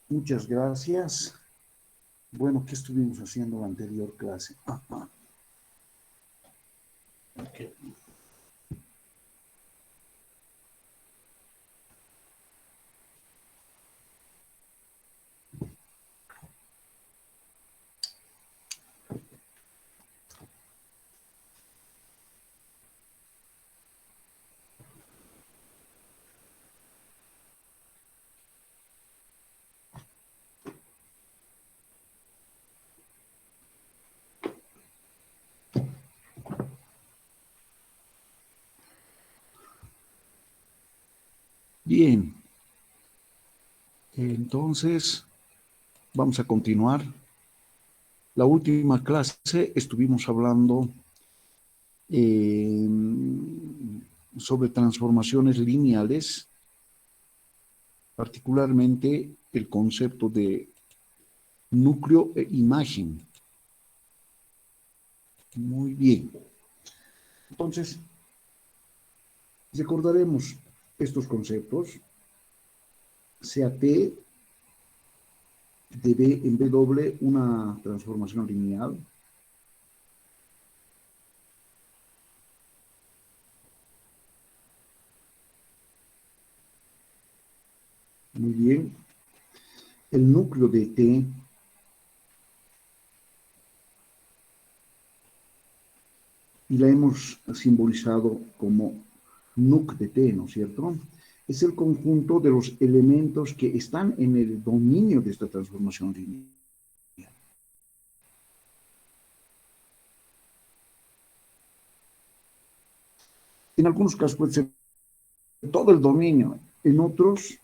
Muchas gracias. Bueno, ¿qué estuvimos haciendo en la anterior clase? Okay. Bien, entonces vamos a continuar. La última clase estuvimos hablando sobre transformaciones lineales, particularmente el concepto de núcleo e imagen. Muy bien. Entonces, recordaremos estos conceptos, sea T de B en W una transformación lineal. Muy bien. El núcleo de T y la hemos simbolizado como nuc de T, ¿no es cierto? Es el conjunto de los elementos que están en el dominio de esta transformación lineal. En algunos casos puede ser todo el dominio, en otros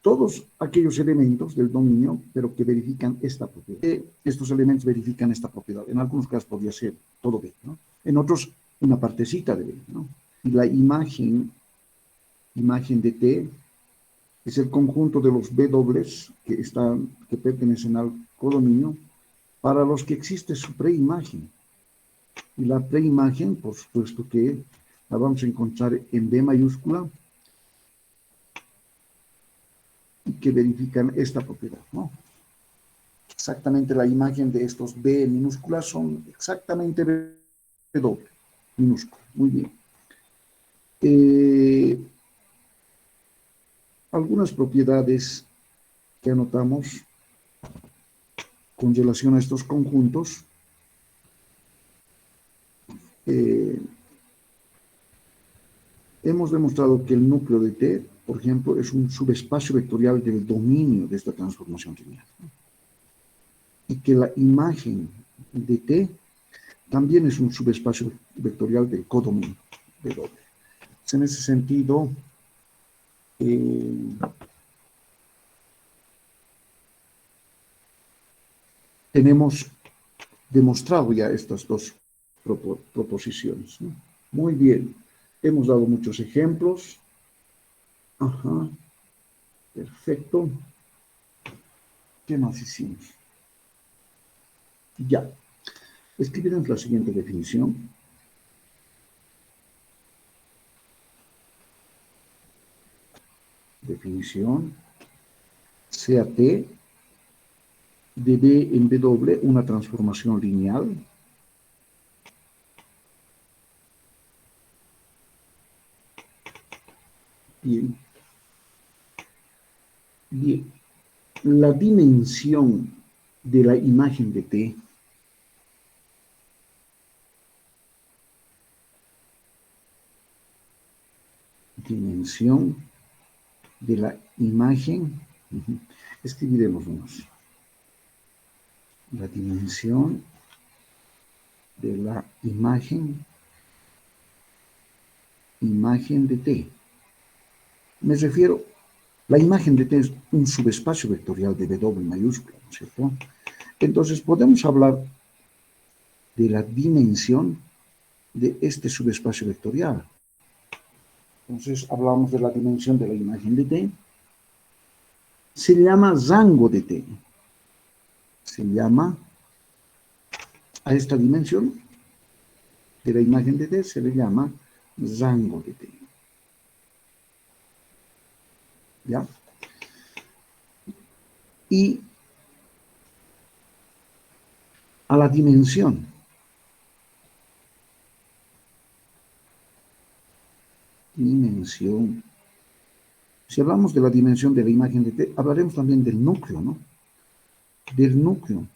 todos aquellos elementos del dominio, pero que verifican esta propiedad. Estos elementos verifican esta propiedad. En algunos casos podría ser todo B, ¿no? En otros, una partecita de B, ¿no? Y la imagen de T es el conjunto de los B dobles que pertenecen al codominio, para los que existe su preimagen. Y la preimagen, por supuesto que la vamos a encontrar en B mayúscula, y que verifican esta propiedad, ¿no? Exactamente la imagen de estos B minúsculas son exactamente B doble, minúscula. Muy bien. Algunas propiedades que anotamos con relación a estos conjuntos. Hemos demostrado que el núcleo de T, por ejemplo, es un subespacio vectorial del dominio de esta transformación lineal. Y que la imagen de T también es un subespacio vectorial del codominio de doble. En ese sentido, tenemos demostrado ya estas dos proposiciones, ¿no? Muy bien, hemos dado muchos ejemplos. Ajá, perfecto. ¿Qué más hicimos? Ya, escribiremos la siguiente definición. Definición, sea T de B en W una transformación lineal. Bien. Bien. La dimensión de la imagen de T dimensión de la imagen, escribiremos unos. La dimensión de la imagen de T. Me refiero, la imagen de T es un subespacio vectorial de W mayúscula, ¿no es cierto? Entonces podemos hablar de la dimensión de este subespacio vectorial. Entonces hablamos de la dimensión de la imagen de T. Se llama rango de T. Se llama a esta dimensión de la imagen de T, se le llama rango de T. ¿Ya? y a la dimensión. Dimensión. Si hablamos de la dimensión de la imagen de T, hablaremos también del núcleo, ¿no? Del núcleo.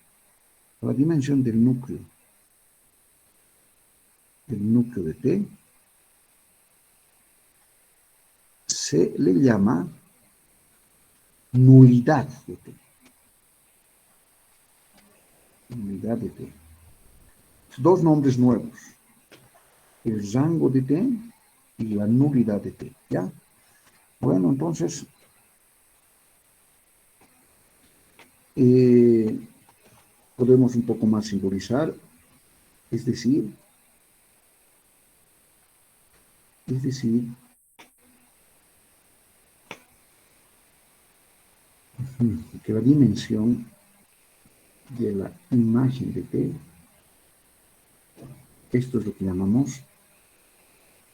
La dimensión del núcleo. El núcleo de T se le llama nulidad de T. Nulidad de T. Dos nombres nuevos. El rango de T y la nulidad de T, ¿ya? Bueno, entonces, podemos un poco más simbolizar, es decir, que la dimensión de la imagen de T, esto es lo que llamamos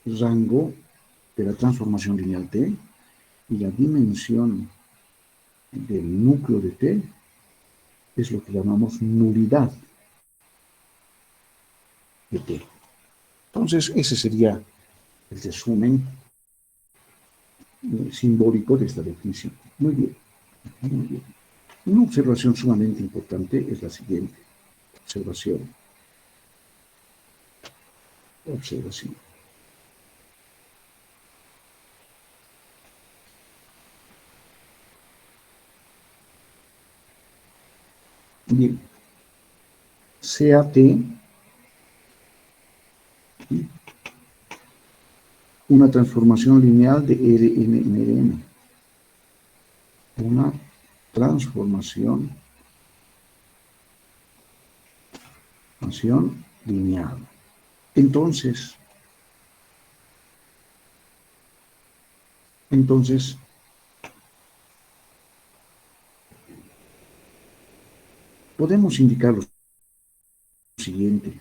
rango de la transformación lineal T, y la dimensión del núcleo de T es lo que llamamos nulidad de T. Entonces, ese sería el resumen simbólico de esta definición. Muy bien, muy bien. Una observación sumamente importante es la siguiente. Observación. Observación. Bien. Sea T una transformación lineal de Rn en Rn. Una transformación lineal. Entonces, podemos indicar lo siguiente.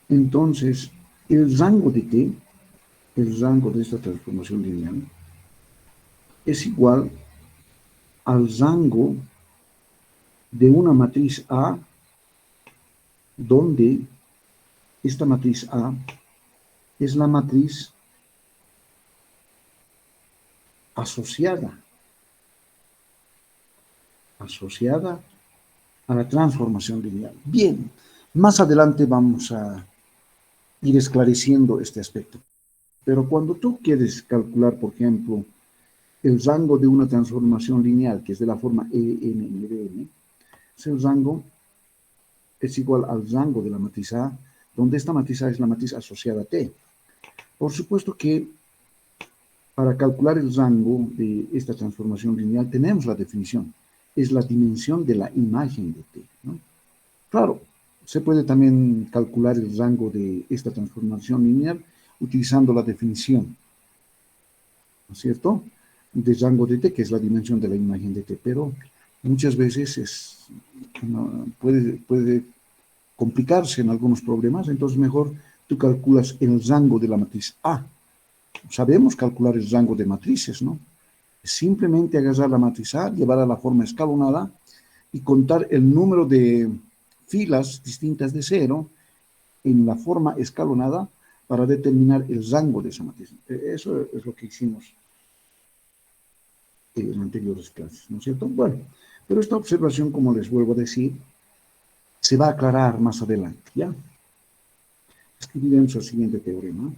Entonces, el rango de T, el rango de esta transformación lineal, es igual al rango de una matriz A, donde esta matriz A es la matriz asociada a la transformación lineal. Bien, más adelante vamos a ir esclareciendo este aspecto. Pero cuando tú quieres calcular, por ejemplo, el rango de una transformación lineal, que es de la forma EN en Rn, el rango es igual al rango de la matriz A, donde esta matriz A es la matriz asociada a T. Por supuesto que para calcular el rango de esta transformación lineal tenemos la definición, es la dimensión de la imagen de T, ¿no? Claro, se puede también calcular el rango de esta transformación lineal utilizando la definición, ¿no es cierto?, de rango de T, que es la dimensión de la imagen de T, pero muchas veces puede complicarse en algunos problemas, entonces mejor tú calculas el rango de la matriz A. Sabemos calcular el rango de matrices, ¿no? Simplemente agarrar la matriz A, llevarla a la forma escalonada y contar el número de filas distintas de 0 en la forma escalonada para determinar el rango de esa matriz. Eso es lo que hicimos en anteriores clases, ¿no es cierto? Bueno, pero esta observación, como les vuelvo a decir, se va a aclarar más adelante, ¿ya? Escribiremos el siguiente teorema.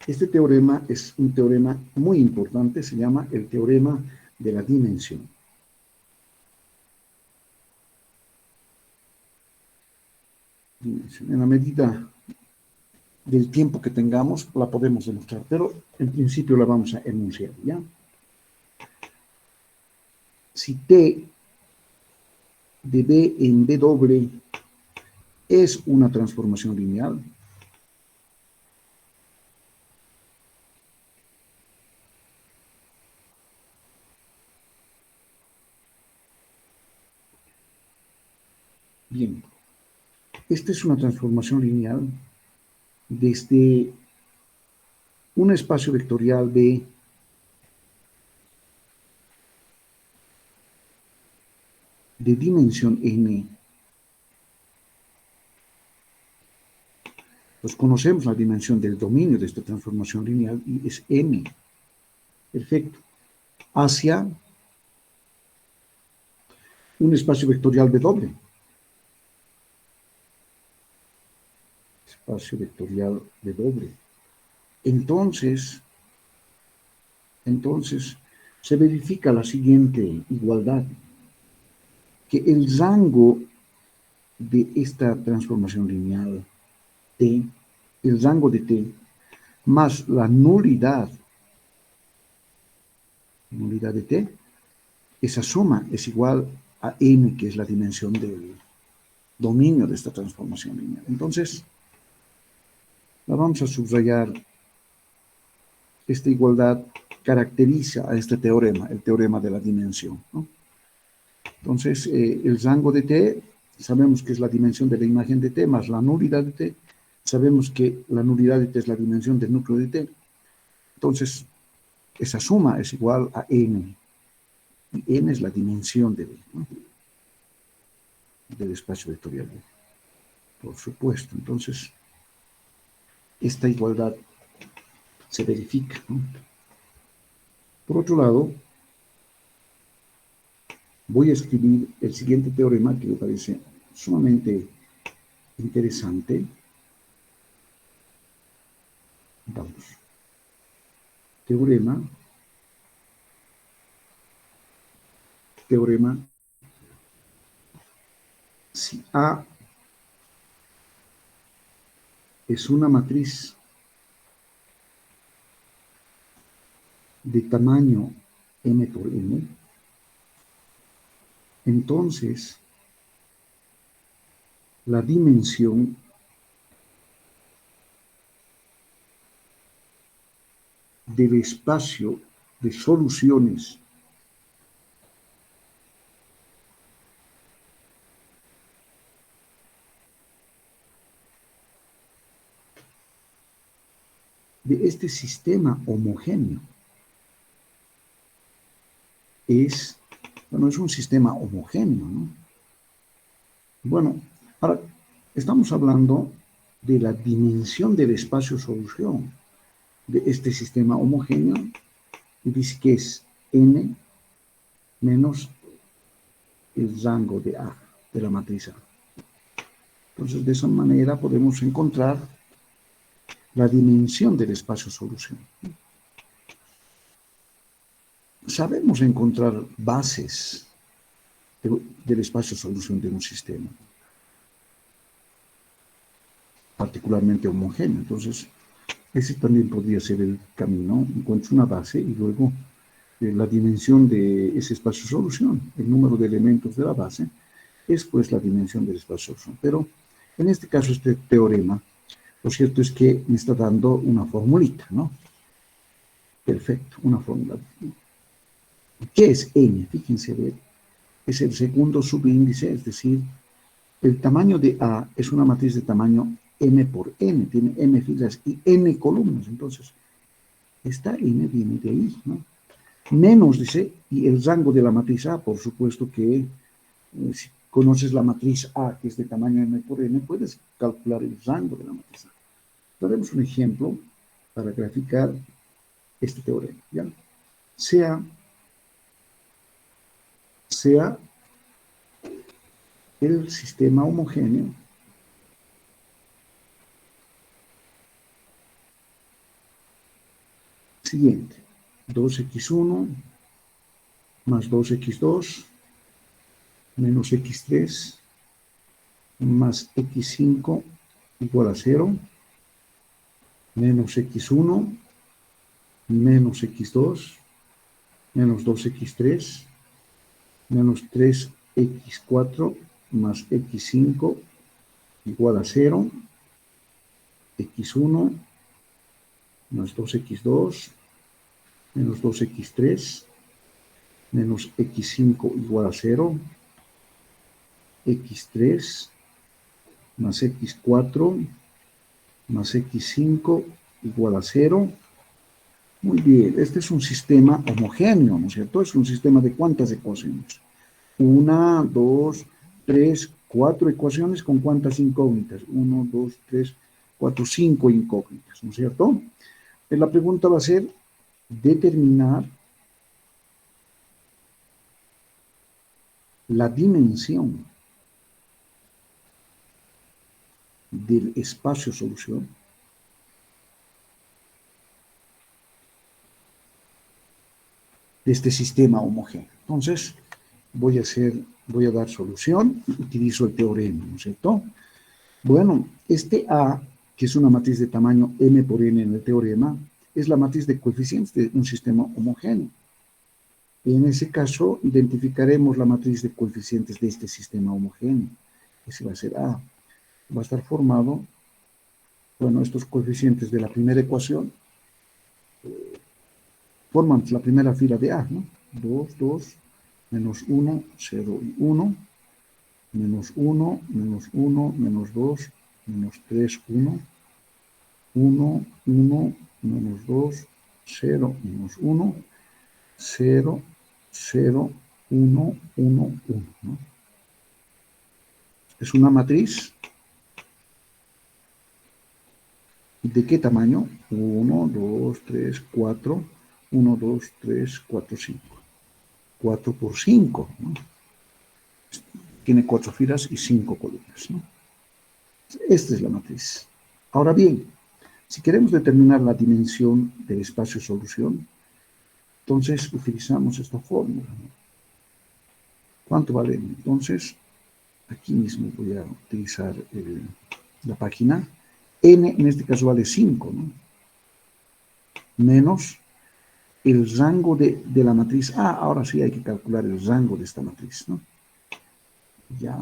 Este teorema es un teorema muy importante, se llama el teorema de la dimensión. En la medida del tiempo que tengamos, la podemos demostrar, pero en principio la vamos a enunciar, ¿ya? Si T de B en B doble es una transformación lineal, bien, esta es una transformación lineal desde un espacio vectorial B de dimensión n, pues conocemos la dimensión del dominio de esta transformación lineal y es m. Perfecto. Hacia un espacio vectorial W. Espacio vectorial W. Entonces, se verifica la siguiente igualdad, que el rango de esta transformación lineal T, el rango de T, más la nulidad de T, esa suma es igual a n, que es la dimensión del dominio de esta transformación lineal. Entonces, la vamos a subrayar. Esta igualdad caracteriza a este teorema, el teorema de la dimensión, ¿no? Entonces, el rango de T, sabemos que es la dimensión de la imagen de T más la nulidad de T. Sabemos que la nulidad de T es la dimensión del núcleo de T. Entonces, esa suma es igual a n. Y n es la dimensión de B, ¿no? Del espacio vectorial B. Por supuesto. Entonces, esta igualdad se verifica, ¿no? Por otro lado, voy a escribir el siguiente teorema que me parece sumamente interesante. Vamos. Teorema. Si A es una matriz de tamaño m por n, entonces la dimensión del espacio de soluciones de este sistema homogéneo es un sistema homogéneo, ¿no? Bueno, ahora estamos hablando de la dimensión del espacio solución de este sistema homogéneo y dice que es n menos el rango de A, de la matriz A. Entonces, de esa manera podemos encontrar la dimensión del espacio solución. Sabemos encontrar bases del espacio solución de un sistema, particularmente homogéneo. Entonces, ese también podría ser el camino. Encuentro una base y luego la dimensión de ese espacio solución, el número de elementos de la base, es pues la dimensión del espacio solución. Pero en este caso, este teorema, lo cierto es que me está dando una formulita, ¿no? Perfecto, una fórmula. ¿Qué es n? Fíjense, ver, es el segundo subíndice, es decir, el tamaño de A es una matriz de tamaño m por n, tiene m filas y n columnas. Entonces, esta n viene de ahí, ¿no? Menos, dice, y el rango de la matriz A, por supuesto que si conoces la matriz A, que es de tamaño m por n, puedes calcular el rango de la matriz A. Daremos un ejemplo para graficar este teorema, ¿ya? Sea el sistema homogéneo siguiente: 2x1 más 2x2 menos x3 más x5 igual a 0, menos x1 menos x2 menos 2x3 menos 3x4 más x5 igual a 0, x1 más 2x2 menos 2x3 menos x5 igual a 0, x3 más x4 más x5 igual a 0. Muy bien, este es un sistema homogéneo, ¿no es cierto? Es un sistema de cuántas ecuaciones. Una, dos, tres, cuatro ecuaciones con cuántas incógnitas. Uno, dos, tres, cuatro, cinco incógnitas, ¿no es cierto? La pregunta va a ser determinar la dimensión del espacio solución de este sistema homogéneo. Entonces, voy a dar solución, utilizo el teorema, ¿no es cierto? Bueno, este A, que es una matriz de tamaño m por n en el teorema, es la matriz de coeficientes de un sistema homogéneo. Y en ese caso, identificaremos la matriz de coeficientes de este sistema homogéneo. Ese va a ser A. Va a estar formado, bueno, estos coeficientes de la primera ecuación forman la primera fila de A, ¿no? 2, 2, menos 1, 0 y 1, menos 1, menos 1, menos 2, menos 3, 1, 1, 1, menos 2, 0, menos 1, 0, 0, 1, 1, 1, ¿no? Es una matriz. ¿De qué tamaño? 1, 2, 3, 4, 1, 2, 3, 4, 5. 4 por 5, ¿no? Tiene 4 filas y 5 columnas, ¿no? Esta es la matriz. Ahora bien, si queremos determinar la dimensión del espacio solución, entonces utilizamos esta fórmula, ¿no? ¿Cuánto vale? Entonces, aquí mismo voy a utilizar la página. N en este caso vale 5, ¿no? Menos el rango de la matriz. Ahora sí hay que calcular el rango de esta matriz, ¿no? Ya.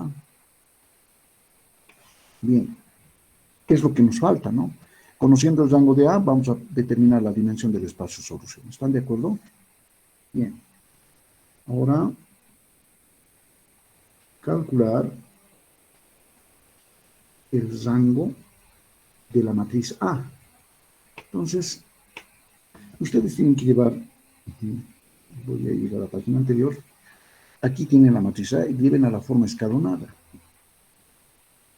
Bien. ¿Qué es lo que nos falta, no? Conociendo el rango de A, vamos a determinar la dimensión del espacio solución. ¿Están de acuerdo? Bien. Ahora, calcular el rango de la matriz A. Entonces, ustedes tienen que llevar, voy a ir a la página anterior, aquí tienen la matriz A y lleven a la forma escalonada.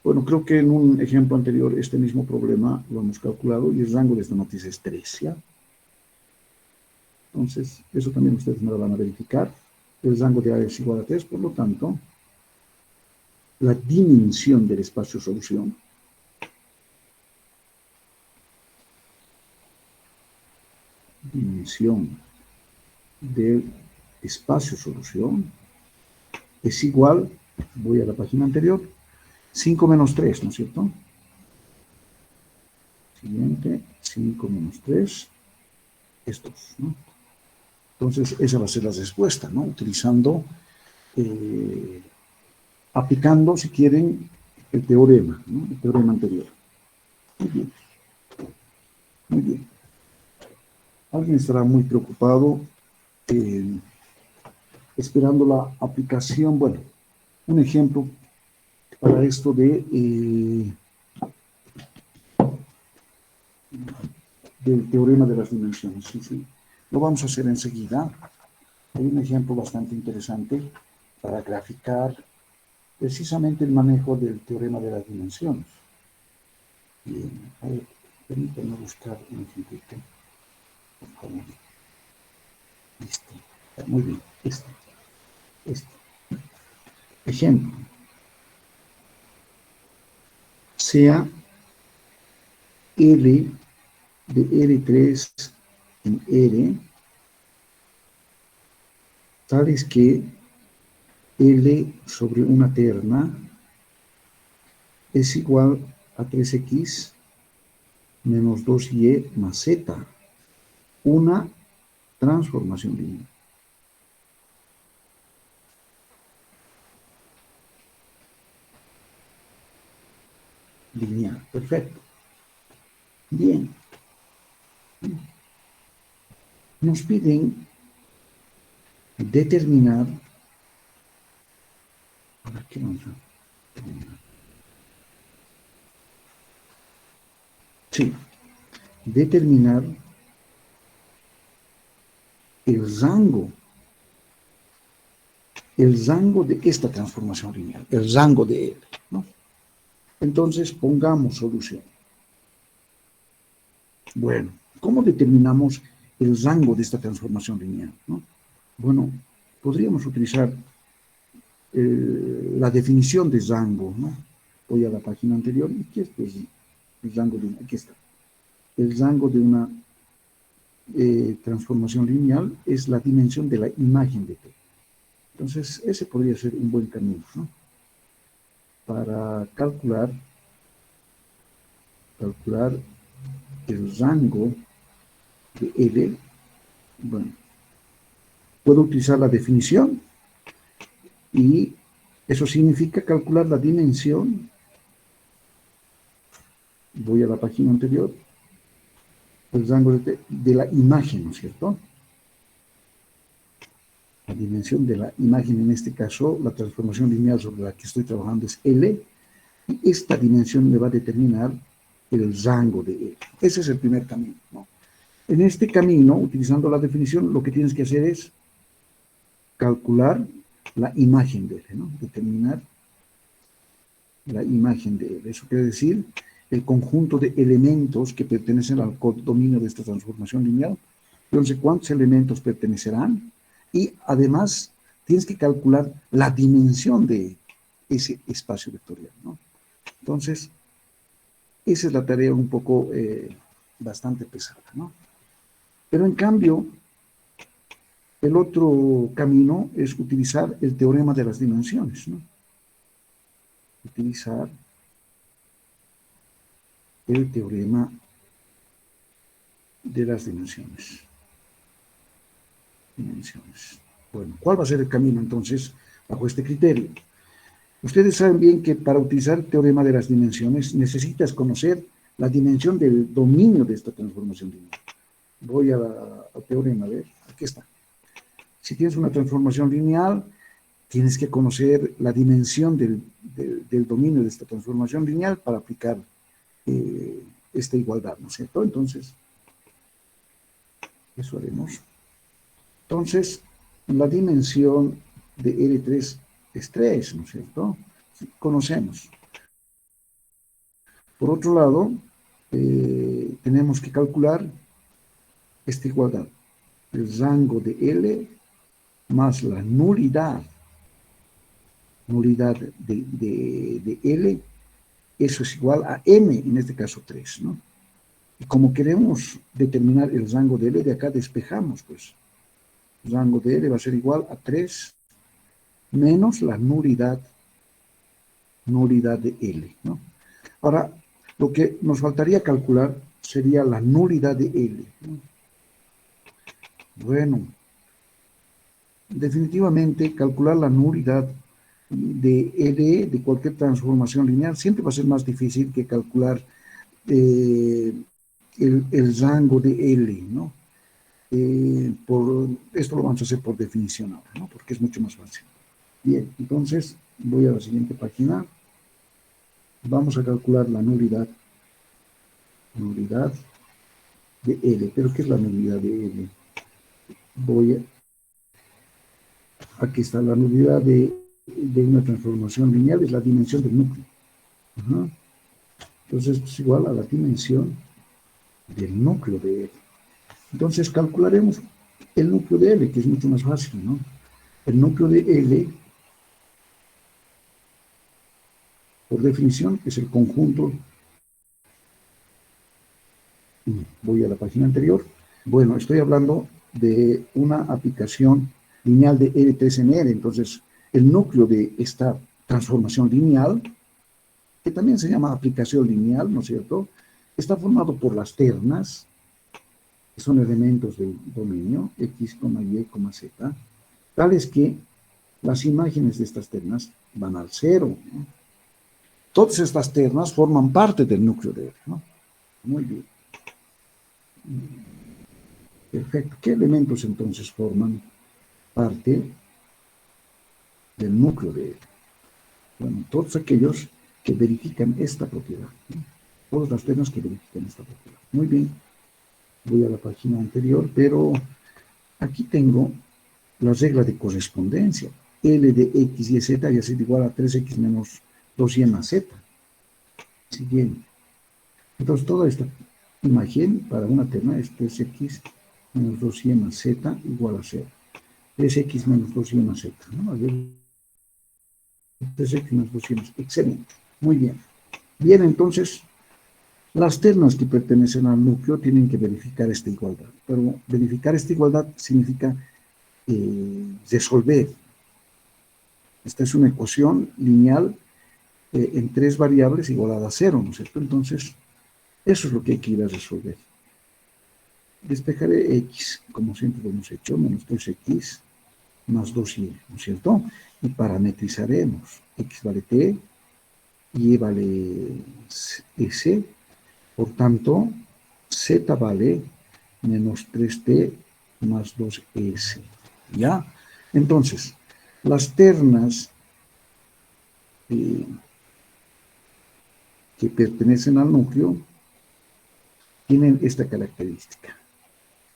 Bueno, creo que en un ejemplo anterior este mismo problema lo hemos calculado y el rango de esta matriz es 3, ¿ya? Entonces, eso también ustedes me lo van a verificar. El rango de A es igual a 3, por lo tanto, la dimensión del espacio solución del espacio solución es igual, voy a la página anterior, 5 menos 3, ¿no es cierto? Siguiente, 5 menos 3, estos, ¿no? Entonces, esa va a ser la respuesta, ¿no? Utilizando, aplicando, si quieren, el teorema, ¿no? El teorema anterior. Muy bien. Muy bien. Alguien estará muy preocupado esperando la aplicación. Bueno, un ejemplo para esto del teorema de las dimensiones. Sí, sí. Lo vamos a hacer enseguida. Hay un ejemplo bastante interesante para graficar precisamente el manejo del teorema de las dimensiones. Bien, a ver, permítanme buscar un ejemplito, por favor. Listo. Muy bien, este. Ejemplo. Sea L de R3 en R, tales que L sobre una terna es igual a 3x menos 2y más z, una transformación lineal. Lineal, perfecto. Bien. Nos piden determinar, ¿para qué vamos a determinar? Sí, determinar el rango el rango de esta transformación lineal, el rango de L, ¿no? Entonces, pongamos solución. Bueno, ¿cómo determinamos el rango de esta transformación lineal, ¿no? Bueno, podríamos utilizar la definición de rango, ¿no? Voy a la página anterior y aquí está el rango de, aquí está. El rango de una transformación lineal es la dimensión de la imagen de T. Entonces, ese podría ser un buen camino, ¿no? Para calcular el rango de L. Bueno, puedo utilizar la definición y eso significa calcular la dimensión. Voy a la página anterior. El rango de la imagen, ¿no es cierto? La dimensión de la imagen, en este caso, la transformación lineal sobre la que estoy trabajando es L, y esta dimensión me va a determinar el rango de L. Ese es el primer camino, ¿no? En este camino, utilizando la definición, lo que tienes que hacer es calcular la imagen de L, ¿no? Determinar la imagen de L. Eso quiere decir el conjunto de elementos que pertenecen al dominio de esta transformación lineal. Yo no sé cuántos elementos pertenecerán y además tienes que calcular la dimensión de ese espacio vectorial, ¿no? Entonces, esa es la tarea un poco bastante pesada, ¿no? Pero en cambio, el otro camino es utilizar el teorema de las dimensiones, ¿no? Utilizar el teorema de las dimensiones. Bueno, ¿cuál va a ser el camino entonces bajo este criterio? Ustedes saben bien que para utilizar el teorema de las dimensiones necesitas conocer la dimensión del dominio de esta transformación lineal. Voy al teorema, a ver, aquí está. Si tienes una transformación lineal, tienes que conocer la dimensión del dominio de esta transformación lineal para aplicar esta igualdad, ¿no es cierto? Entonces, eso haremos. Entonces, la dimensión de L3 es 3, ¿no es cierto? Conocemos. Por otro lado, tenemos que calcular esta igualdad. El rango de L más la nulidad de L, eso es igual a M, en este caso 3, ¿no? Y como queremos determinar el rango de L, de acá despejamos, pues. El rango de L va a ser igual a 3 menos la nulidad de L, ¿no? Ahora, lo que nos faltaría calcular sería la nulidad de L, ¿no? Bueno, definitivamente calcular la nulidad de L de cualquier transformación lineal siempre va a ser más difícil que calcular el rango de L, ¿no? Esto lo vamos a hacer por definición ahora, ¿no? Porque es mucho más fácil. Bien, entonces voy a la siguiente página. Vamos a calcular la nulidad de L. ¿Pero qué es la nulidad de L? Aquí está la nulidad de una transformación lineal, es la dimensión del núcleo. Ajá. Entonces es igual a la dimensión del núcleo de L. Entonces calcularemos el núcleo de L, que es mucho más fácil, ¿no? El núcleo de L, por definición, es el conjunto. Voy a la página anterior. Bueno, estoy hablando de una aplicación lineal de L3 en L. Entonces, el núcleo de esta transformación lineal, que también se llama aplicación lineal, ¿no es cierto?, está formado por las ternas, que son elementos del dominio, X, Y, Z, tales que las imágenes de estas ternas van al cero, ¿no? Todas estas ternas forman parte del núcleo de L, ¿no? Muy bien. Perfecto. ¿Qué elementos entonces forman parte del núcleo de L? Bueno, todos aquellos que verifican esta propiedad, ¿no? Todas las ternas que verifican esta propiedad. Muy bien. Voy a la página anterior, pero aquí tengo la regla de correspondencia. L de X y Z ya será igual a 3X menos 2Y más Z. Siguiente. Entonces, toda esta imagen para una terna es 3X menos 2Y más Z igual a 0. 3X menos 2Y más Z, ¿no? A ver, 3X menos 2Y más Z. Excelente. Muy bien. Bien, entonces, las ternas que pertenecen al núcleo tienen que verificar esta igualdad. Pero verificar esta igualdad significa resolver. Esta es una ecuación lineal en 3 variables igualada a 0, ¿no es cierto? Entonces, eso es lo que hay que ir a resolver. Despejaré X, como siempre lo hemos hecho, menos 3X más 2Y, ¿no es cierto? Y parametrizaremos. X vale T, Y vale S, por tanto, Z vale menos 3T más 2S, ¿ya? Entonces, las ternas que pertenecen al núcleo tienen esta característica,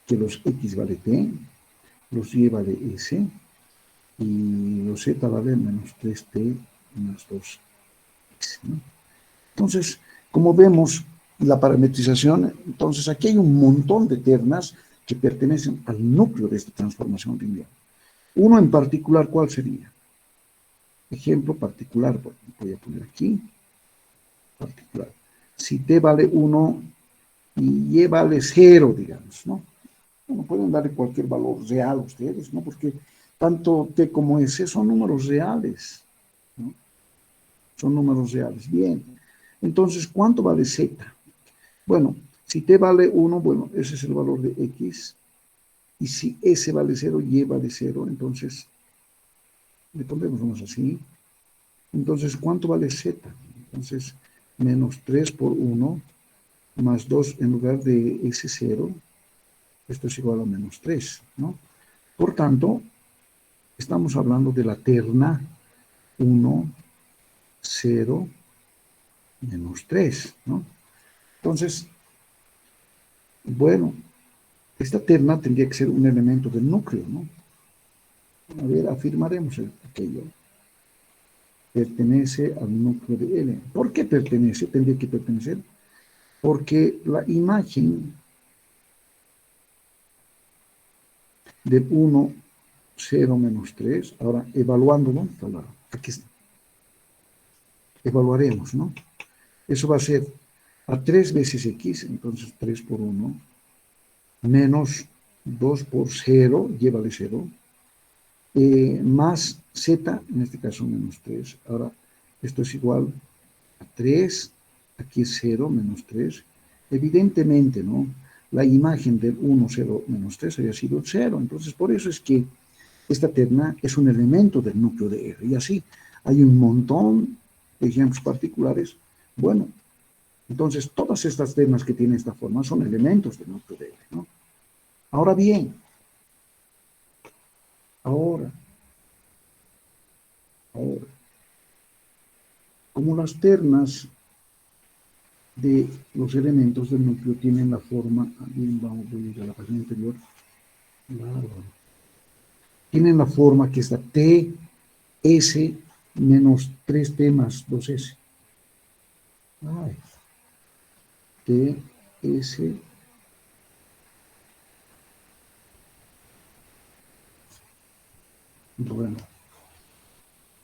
que los X vale T, los Y vale S, y los Z vale menos 3T más 2S, ¿no? Entonces, como vemos la parametrización, entonces aquí hay un montón de ternas que pertenecen al núcleo de esta transformación lineal. Uno en particular, ¿cuál sería? Ejemplo particular, voy a poner aquí, particular. Si T vale 1 y Y vale 0, digamos, ¿no? Bueno, pueden darle cualquier valor real a ustedes, ¿no? Porque tanto T como S son números reales, ¿no? Son números reales. Bien. Entonces, ¿cuánto vale Z? Bueno, si T vale 1, bueno, ese es el valor de X. Y si S vale 0, Y vale 0, entonces, le pondremos así. Entonces, ¿cuánto vale Z? Entonces, menos 3 por 1, más 2 en lugar de S0, esto es igual a menos 3, ¿no? Por tanto, estamos hablando de la terna 1, 0, menos 3, ¿no? Entonces, bueno, esta terna tendría que ser un elemento del núcleo, ¿no? A ver, afirmaremos aquello. Pertenece al núcleo de L. ¿Por qué pertenece? Tendría que pertenecer. Porque la imagen del 1, 0, menos 3, ahora evaluándolo, aquí está. Evaluaremos, ¿no? Eso va a ser a 3 veces X, entonces 3 por 1, menos 2 por 0, llévale 0, más Z, en este caso menos 3. Ahora, esto es igual a 3, aquí es 0, menos 3. Evidentemente, ¿no? La imagen del 1, 0, menos 3 había sido 0. Entonces, por eso es que esta terna es un elemento del núcleo de R. Y así hay un montón de ejemplos particulares. Bueno, entonces todas estas ternas que tienen esta forma son elementos del núcleo de R, ¿no? Ahora bien, ahora, como las ternas de los elementos del núcleo tienen la forma, bien, voy a ir a la página anterior, tienen la forma que está T, S, menos 3T más 2S. Ay. T, S, bueno,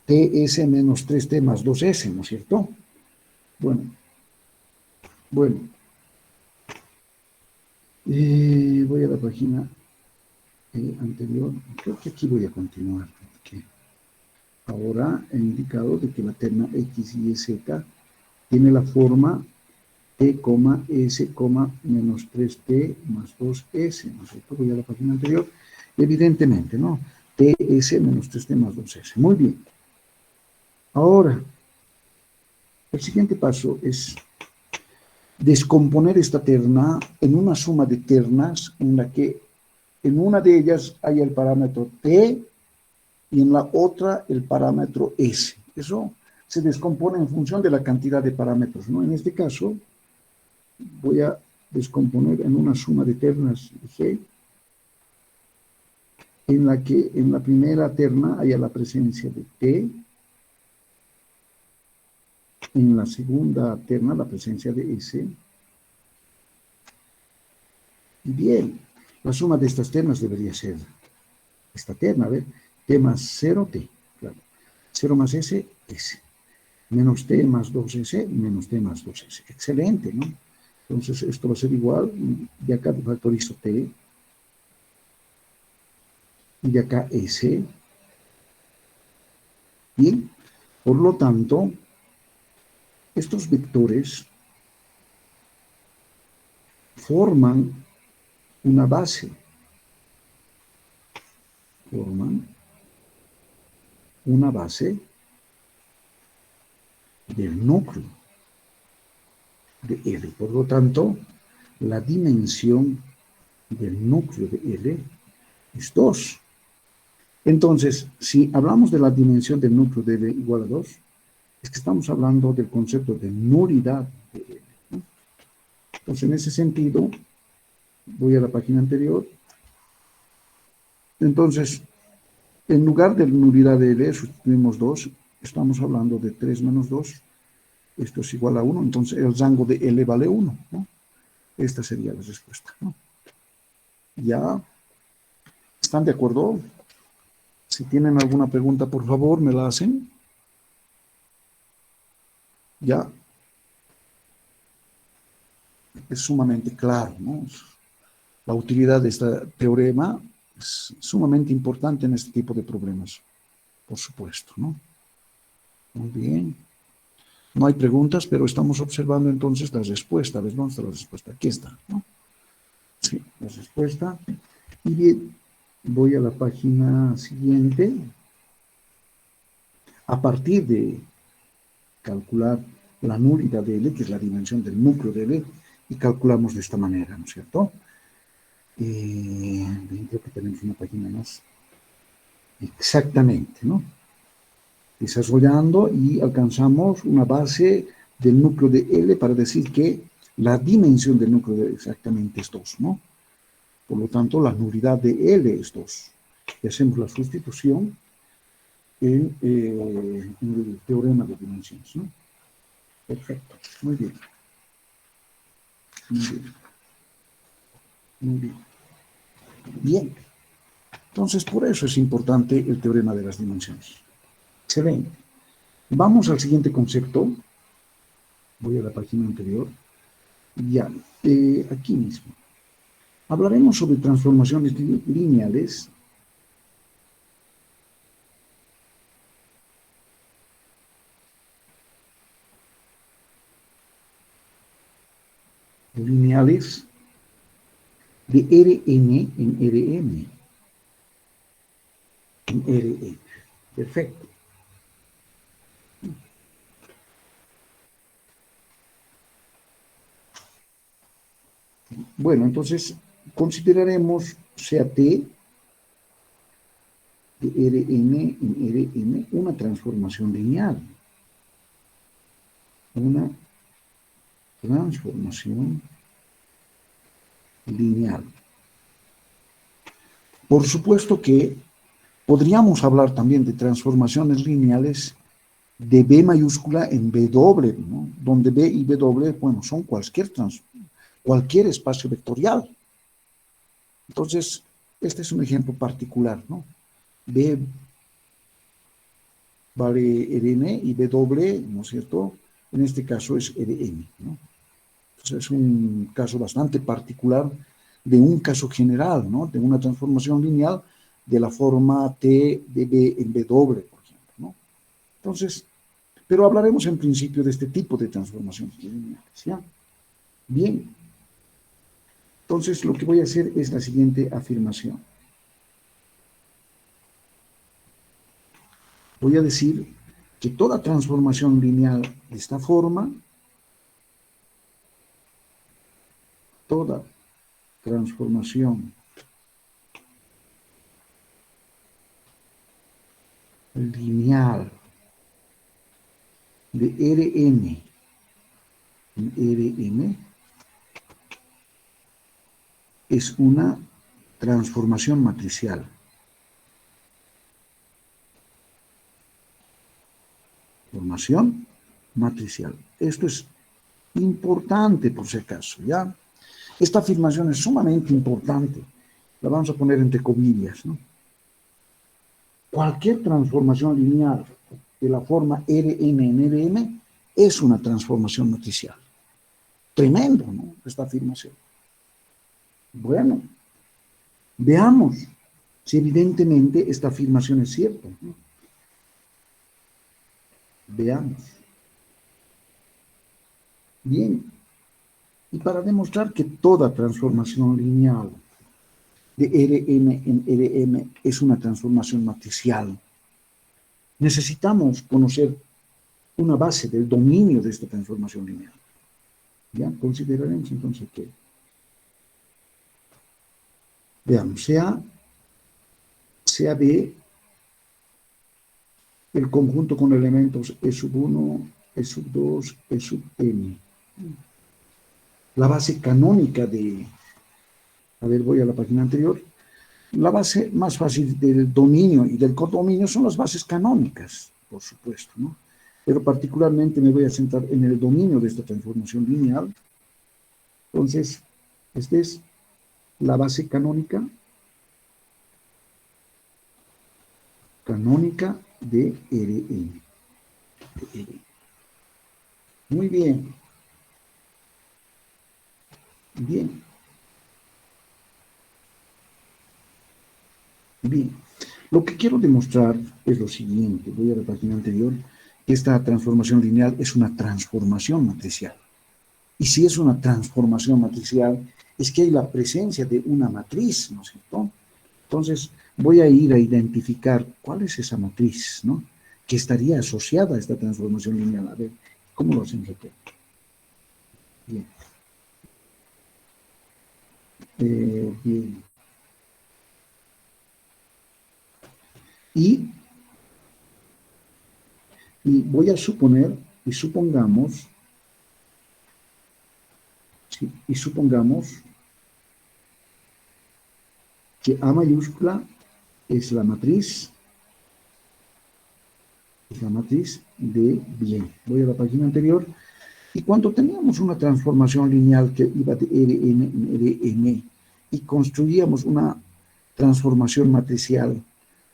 TS menos 3T más 2S, ¿no es cierto? Bueno, voy a la página anterior, creo que aquí voy a continuar, porque ahora he indicado de que la terna X, Y, Z tiene la forma T, S, menos 3T más 2S, ¿no es cierto? Voy a la página anterior, evidentemente, ¿no? TS menos 3T más 2S, muy bien. Ahora, el siguiente paso es descomponer esta terna en una suma de ternas en la que en una de ellas haya el parámetro T y en la otra el parámetro S. Eso se descompone en función de la cantidad de parámetros, ¿no? En este caso, voy a descomponer en una suma de ternas G en la que en la primera terna haya la presencia de T, en la segunda terna la presencia de S, y bien, la suma de estas ternas debería ser esta terna, a ver, T más 0T, claro, 0 más S, S, menos T más 2S, menos T más 2S, excelente, ¿no? Entonces esto va a ser igual, de acá factorizo T, y de acá S, bien, por lo tanto, estos vectores forman una base, forman una base del núcleo de L. Por lo tanto, la dimensión del núcleo de L es 2. Entonces, si hablamos de la dimensión del núcleo de L igual a 2, es que estamos hablando del concepto de nulidad de L, ¿no? Entonces, en ese sentido, voy a la página anterior. Entonces, en lugar de nulidad de L, sustituimos 2, estamos hablando de 3 menos 2, esto es igual a 1, entonces el rango de L vale 1, ¿no? Esta sería la respuesta, ¿no? ¿Ya? ¿Están de acuerdo? Si tienen alguna pregunta, por favor, me la hacen. ¿Ya? Es sumamente claro, ¿no? La utilidad de este teorema es sumamente importante en este tipo de problemas, por supuesto, ¿no? Muy bien. No hay preguntas, pero estamos observando entonces la respuesta. ¿Ves dónde está la respuesta? Aquí está, ¿no? Sí, la respuesta. Y bien, voy a la página siguiente. A partir de calcular la nulidad de L, que es la dimensión del núcleo de L, y calculamos de esta manera, ¿no es cierto? Creo que tenemos una página más. Exactamente, ¿no? Desarrollando y alcanzamos una base del núcleo de L para decir que la dimensión del núcleo de L exactamente es 2, ¿no? Por lo tanto, la nulidad de L es 2. Y hacemos la sustitución en el teorema de dimensiones, ¿no? Perfecto, muy bien. Muy bien. Muy bien. Bien. Entonces, por eso es importante el teorema de las dimensiones. Excelente. Vamos al siguiente concepto. Voy a la página anterior. Ya, aquí mismo. Hablaremos sobre transformaciones lineales. Lineales de Rn en Rm. En Rn. Perfecto. Bueno, entonces consideraremos CAT de Rn en Rm una transformación lineal. Una transformación lineal. Por supuesto que podríamos hablar también de transformaciones lineales de B mayúscula en B doble, ¿no? Donde B y B doble, bueno, son cualquier espacio vectorial. Entonces, este es un ejemplo particular, ¿no? B vale Rn y B doble, ¿no es cierto? En este caso es Rn, ¿no? Entonces, es un caso bastante particular de un caso general, ¿no? De una transformación lineal de la forma T de B en B doble, por ejemplo, ¿no? Entonces, pero hablaremos en principio de este tipo de transformaciones lineales, ¿ya? Bien. Entonces, lo que voy a hacer es la siguiente afirmación. Voy a decir que toda transformación lineal de esta forma, toda transformación lineal de Rn en Rm es una transformación matricial. transformación matricial. Esto es importante por si acaso, ¿ya? Esta afirmación es sumamente importante. La vamos a poner entre comillas, ¿no? Cualquier transformación lineal de la forma Rn en Rm es una transformación matricial. Tremendo, ¿no? Esta afirmación. Bueno, veamos si evidentemente esta afirmación es cierta, ¿no? Veamos. Bien, y para demostrar que toda transformación lineal de Rn en Rm es una transformación matricial, necesitamos conocer una base del dominio de esta transformación lineal. ¿Ya? Consideraremos entonces que, veamos, sea B el conjunto con elementos E sub 1, E sub 2, E sub n. La base canónica de, a ver, voy a la página anterior, la base más fácil del dominio y del codominio son las bases canónicas, por supuesto, ¿no? Pero particularmente me voy a centrar en el dominio de esta transformación lineal. Entonces, esta es la base canónica de Rn. Muy bien. Bien. Bien. Lo que quiero demostrar es lo siguiente. Voy a la página anterior. Esta transformación lineal es una transformación matricial. Y si es una transformación matricial, es que hay la presencia de una matriz, ¿no es cierto? Entonces, voy a ir a identificar cuál es esa matriz, ¿no? Que estaría asociada a esta transformación lineal. A ver, ¿cómo lo hacemos aquí? Bien. Bien. Y voy a suponer, y supongamos que A mayúscula es la matriz de bien. Voy a la página anterior. Y cuando teníamos una transformación lineal que iba de Rn en Rm y construíamos una transformación matricial,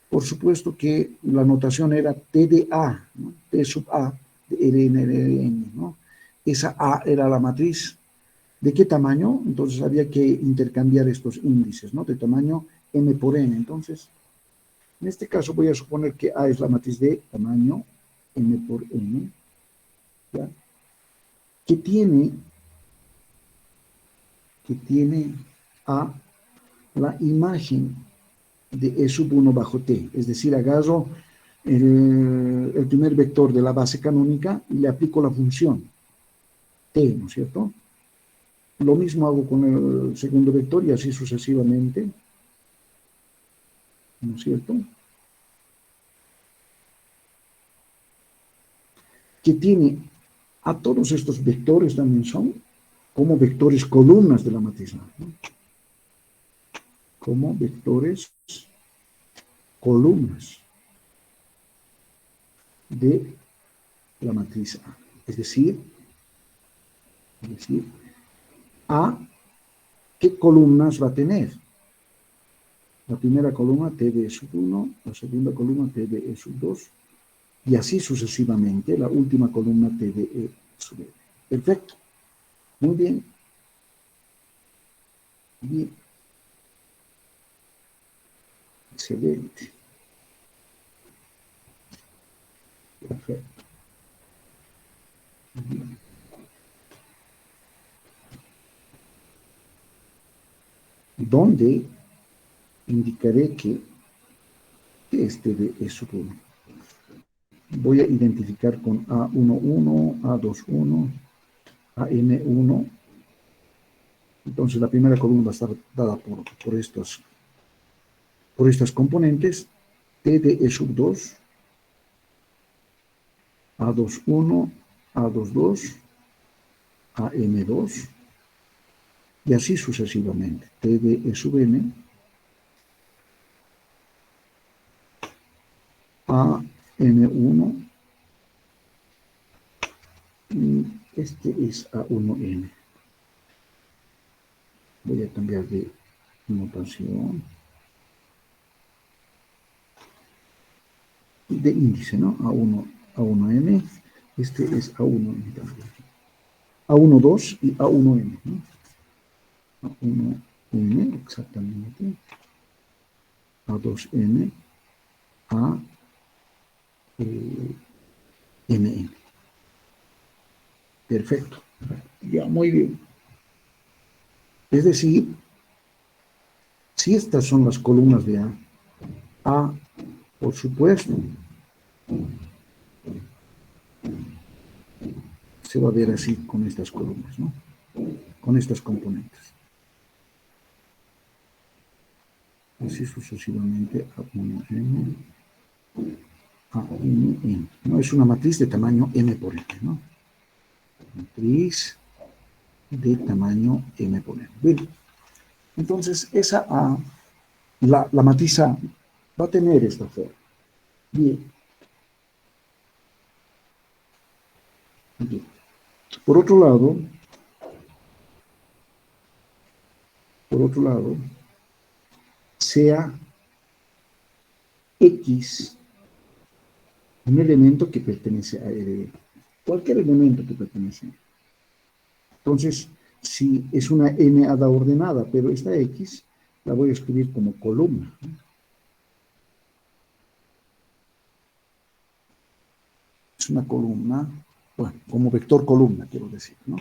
por supuesto que la notación era T de A, ¿no? T sub A de Rn en Rm, ¿no? Esa A era la matriz. ¿De qué tamaño? Entonces había que intercambiar estos índices, ¿no? De tamaño m por n. Entonces, en este caso voy a suponer que A es la matriz de tamaño m por n, ¿ya? que tiene a la imagen de E sub 1 bajo t. Es decir, agarro el primer vector de la base canónica y le aplico la función t, ¿no es cierto? Lo mismo hago con el segundo vector y así sucesivamente, ¿no es cierto? Que tiene a todos estos vectores también son como vectores columnas de la matriz A, ¿no? Como vectores columnas de la matriz A. Es decir, A, ¿qué columnas va a tener? La primera columna T de E sub 1, la segunda columna T de E sub 2, y así sucesivamente, la última columna T de E sub N. Perfecto. Muy bien. Bien. Excelente. Perfecto. Bien. Donde indicaré que este de E sub 1. Voy a identificar con A11, A21, AN1. Entonces la primera columna va a estar dada por estas componentes. T de E sub 2, A21, A22, AM2, y así sucesivamente. T de E sub n, AM1, este es A1N. Voy a cambiar de notación. De índice, ¿no? A1N. Este es A1N también. A12 y A1N, ¿no? A1N, exactamente. A2N, ANN. Perfecto. Ya, muy bien. Es decir, si estas son las columnas de A, por supuesto, se va a ver así con estas columnas, ¿no? Con estas componentes. Así sucesivamente A1N, ANN. ¿No? Es una matriz de tamaño M por N, ¿no? Matriz de tamaño M por N. Bien, entonces esa A, la matriz A, va a tener esta forma. Bien. Bien. Por otro lado, sea X un elemento que pertenece a R. Cualquier elemento que pertenece. Entonces, si es una N hada ordenada, pero esta X la voy a escribir como columna. Es una columna, bueno, como vector columna, quiero decir, ¿no?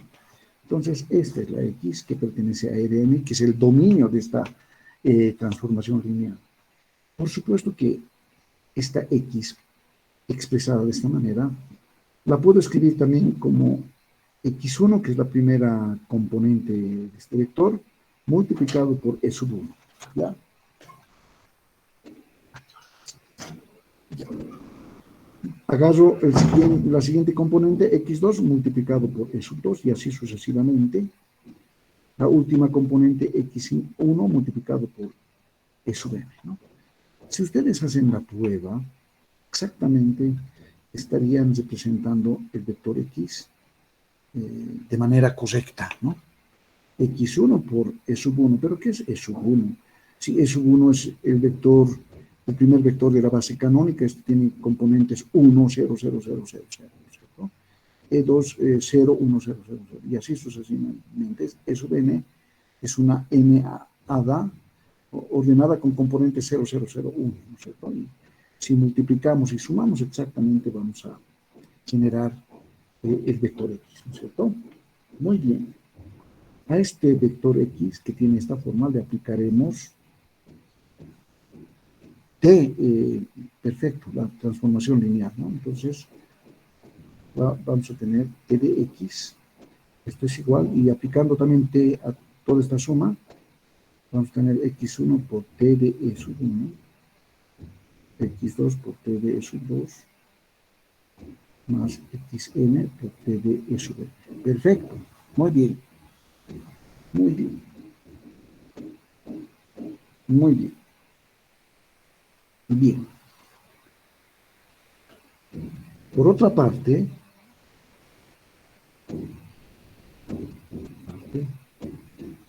Entonces, esta es la X que pertenece a Rn, que es el dominio de esta transformación lineal. Por supuesto que esta X expresada de esta manera, la puedo escribir también como X1, que es la primera componente de este vector, multiplicado por E sub 1. ¿Ya? Ya. Agarro la siguiente componente, X2, multiplicado por E sub 2, y así sucesivamente. La última componente, X1, multiplicado por E sub n, ¿no? Si ustedes hacen la prueba, exactamente estarían representando el vector X de manera correcta, ¿no? X1 por E sub 1. ¿Pero qué es E sub 1? Si E sub 1 es el primer vector de la base canónica, este tiene componentes 1, 0, 0, 0, 0, 0, ¿cierto? E2, 0, 1, 0, 0, 0, y así sucesivamente. E sub n es una n hada ordenada con componentes 0, 0, 0, 1, ¿no es cierto? Y si multiplicamos y sumamos exactamente, vamos a generar el vector X, ¿no es cierto? Muy bien. A este vector X, que tiene esta forma, le aplicaremos T, perfecto, la transformación lineal, ¿no? Entonces, vamos a tener T de X, esto es igual, y aplicando también T a toda esta suma, vamos a tener X1 por T de E sub 1, X2 por T de E sub 2, más Xn por T de E sub n. Perfecto, muy bien. Muy bien. Muy bien. Bien. Por otra parte,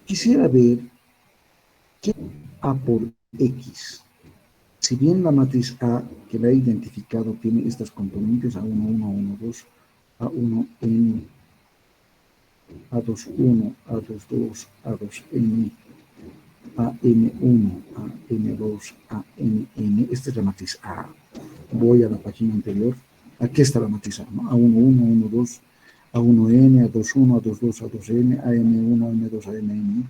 quisiera ver qué A por X. Si bien la matriz A que la he identificado tiene estas componentes A1, 1, A1, 2, A1N, A21, A22, A2N, AM1, AM2, ANN. Esta es la matriz A. Voy a la página anterior. Aquí está la matriz A, ¿no? A11, A12, A1N, A21, A22, A2N, AM1, AM2, AMN.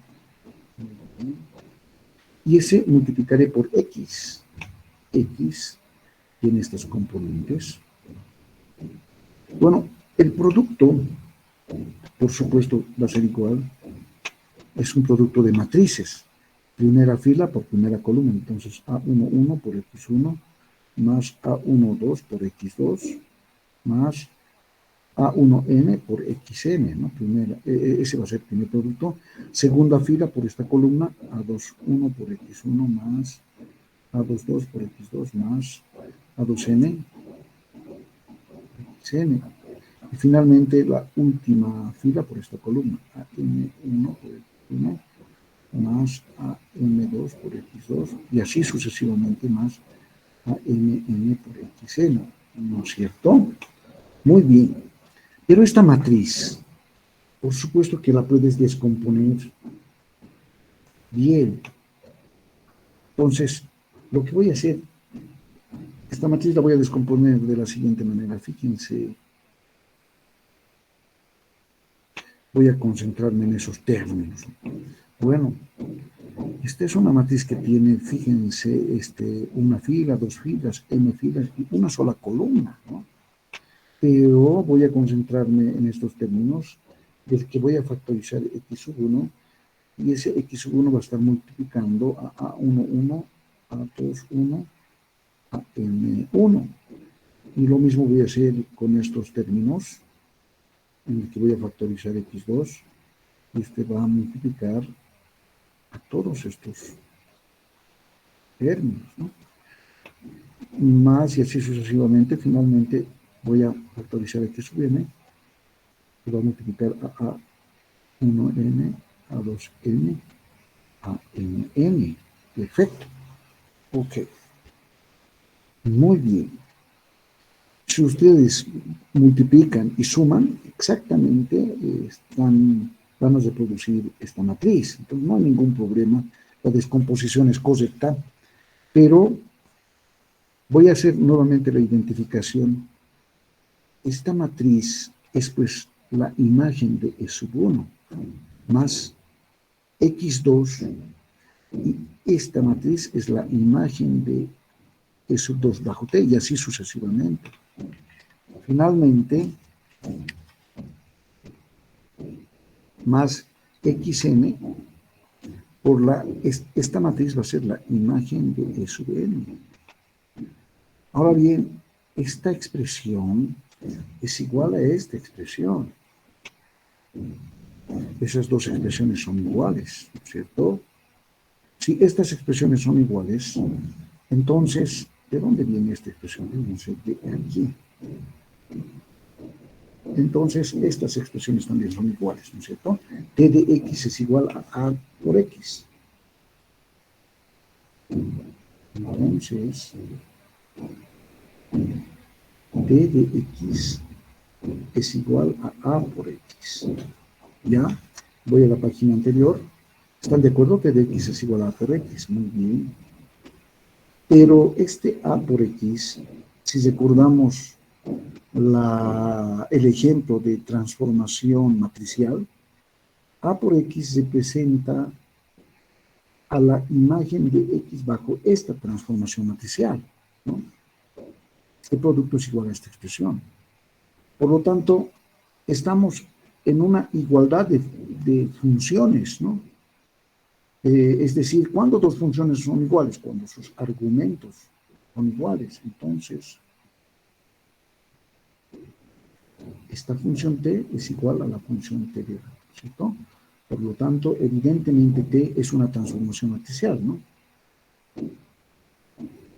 Y ese multiplicaré por X. X tiene estas componentes. Bueno, el producto, por supuesto, va a ser igual. Es un producto de matrices. Primera fila por primera columna. Entonces, A11 por X1 más A12 por X2 más A1N por XN, ¿no? Primera, ese va a ser el primer producto. Segunda fila por esta columna, A21 por X1 más A22 por X2 más A2N, XN. Y finalmente la última fila por esta columna, AM1 por X1, más AM2 por X2, y así sucesivamente más AMN por XN, ¿no es cierto? Muy bien. Pero esta matriz, por supuesto que la puedes descomponer bien. Entonces, lo que voy a hacer, esta matriz la voy a descomponer de la siguiente manera. Fíjense, voy a concentrarme en esos términos. Bueno, esta es una matriz que tiene, fíjense, una fila, dos filas, n filas y una sola columna, ¿no? Pero voy a concentrarme en estos términos, del que voy a factorizar x sub 1, y ese x sub 1 va a estar multiplicando a A11, A21, a M1. Y lo mismo voy a hacer con estos términos, en el que voy a factorizar x2, y este va a multiplicar a todos estos términos, ¿no? Más y así sucesivamente. Finalmente voy a factorizar x sub n, que va a multiplicar a A1n, A2n, a mn. Perfecto. Ok. Muy bien. Si ustedes multiplican y suman, exactamente van a reproducir esta matriz. Entonces no hay ningún problema. La descomposición es correcta, pero voy a hacer nuevamente la identificación. Esta matriz es pues la imagen de E sub 1 más X2, y esta matriz es la imagen de E sub 2 bajo T, y así sucesivamente. Finalmente, más xn, esta matriz va a ser la imagen de E sub n. Ahora bien, esta expresión es igual a esta expresión. Esas dos expresiones son iguales, ¿cierto? Si estas expresiones son iguales, entonces, ¿de dónde viene esta expresión? De aquí. Entonces, estas expresiones también son iguales, ¿no es cierto? T de x es igual a por x. Entonces, T de x es igual a por x. ¿Ya? Voy a la página anterior. ¿Están de acuerdo? T de x es igual a por x. Muy bien. Pero este a por x, si recordamos el ejemplo de transformación matricial, a por x representa a la imagen de x bajo esta transformación matricial, ¿no? Este producto es igual a esta expresión. Por lo tanto, estamos en una igualdad de funciones, ¿no? Es decir, cuando dos funciones son iguales, cuando sus argumentos son iguales, entonces esta función t es igual a la función t de R, ¿cierto? Por lo tanto, evidentemente t es una transformación matricial, ¿no?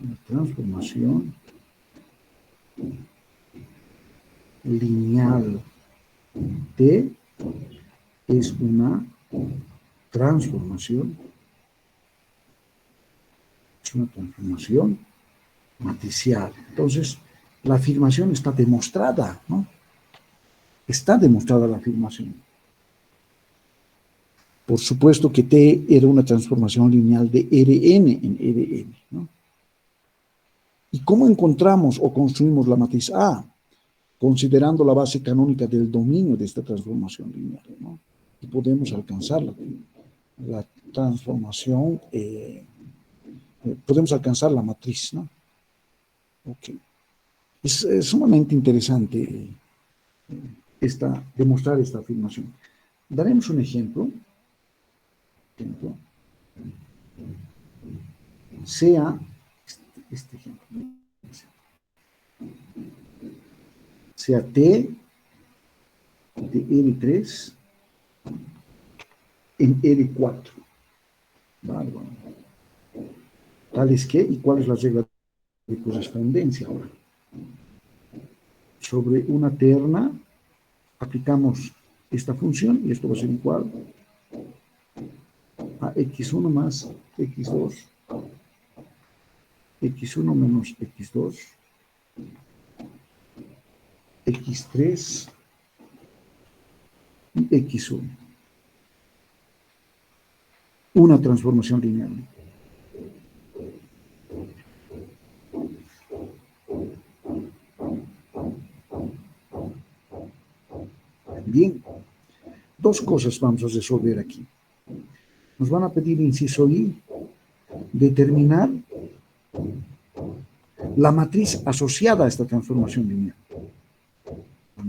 Una transformación lineal. T es una transformación, matricial. Entonces, la afirmación está demostrada, ¿no? Está demostrada la afirmación. Por supuesto que T era una transformación lineal de Rn en Rn, ¿no? ¿Y cómo encontramos o construimos la matriz A? Considerando la base canónica del dominio de esta transformación lineal, ¿no? Y podemos alcanzar la transformación, podemos alcanzar la matriz, ¿no? Ok. Es sumamente interesante demostrar esta afirmación. Daremos un ejemplo. Sea este ejemplo. Sea T de R3 en R4. Vale, bueno. Tal es que, ¿y cuál es la regla de correspondencia ahora? Sobre una terna aplicamos esta función y esto va a ser igual a x1 más x2, x1 menos x2, x3 y x1. Una transformación lineal. Bien, dos cosas vamos a resolver aquí. Nos van a pedir, inciso I, determinar la matriz asociada a esta transformación lineal. La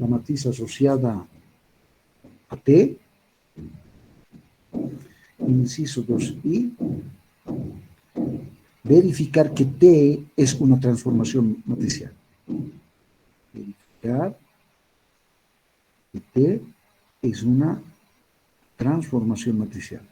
matriz asociada a T, inciso 2i, verificar que T es una transformación matricial. Verificar que T es una transformación matricial.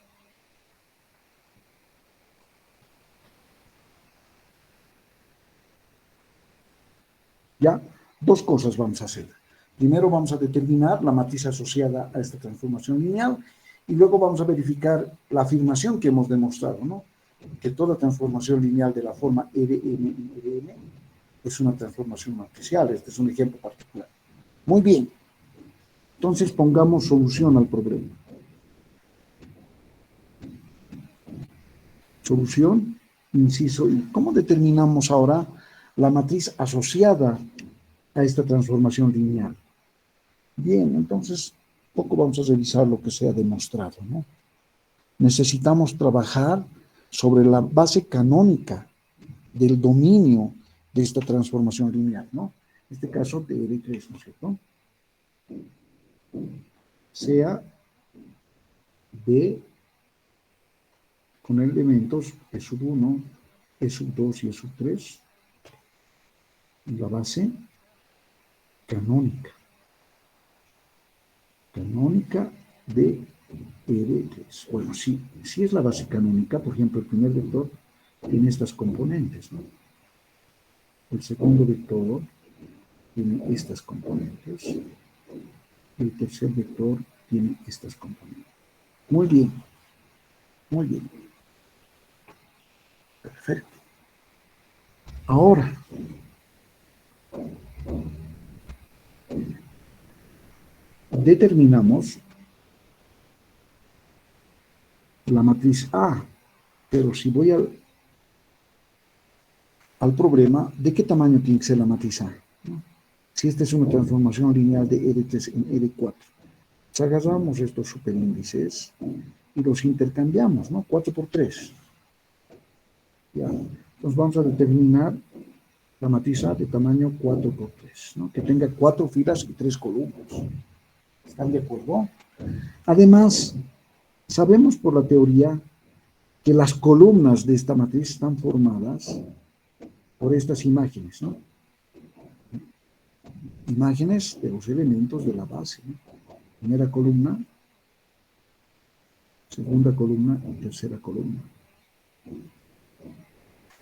Ya, dos cosas vamos a hacer. Primero vamos a determinar la matriz asociada a esta transformación lineal y luego vamos a verificar la afirmación que hemos demostrado, ¿no? Que toda transformación lineal de la forma Rn y Rn es una transformación matricial. Este es un ejemplo particular. Muy bien. Entonces pongamos solución al problema. Solución, inciso I. ¿Cómo determinamos ahora la matriz asociada a esta transformación lineal? Bien, entonces, poco vamos a revisar lo que se ha demostrado, ¿no? Necesitamos trabajar sobre la base canónica del dominio de esta transformación lineal, ¿no? En este caso, de R3, ¿no es cierto? Sea B con elementos E sub 1, E sub 2 y E sub 3, y la base canónica de R3. Bueno, si es la base canónica, por ejemplo, el primer vector tiene estas componentes, ¿no? El segundo vector tiene estas componentes. El tercer vector tiene estas componentes. Muy bien. Muy bien. Perfecto. Ahora, determinamos la matriz A, pero si voy al problema, ¿de qué tamaño tiene que ser la matriz A? ¿No? Si esta es una transformación lineal de R3 en R4, pues agarramos estos superíndices y los intercambiamos, ¿no? 4 por 3. Ya. Entonces vamos a determinar la matriz A de tamaño 4 por 3, ¿no? Que tenga 4 filas y 3 columnas. ¿Están de acuerdo? Además, sabemos por la teoría que las columnas de esta matriz están formadas por estas imágenes, ¿no? Imágenes de los elementos de la base, ¿no? Primera columna, segunda columna y tercera columna.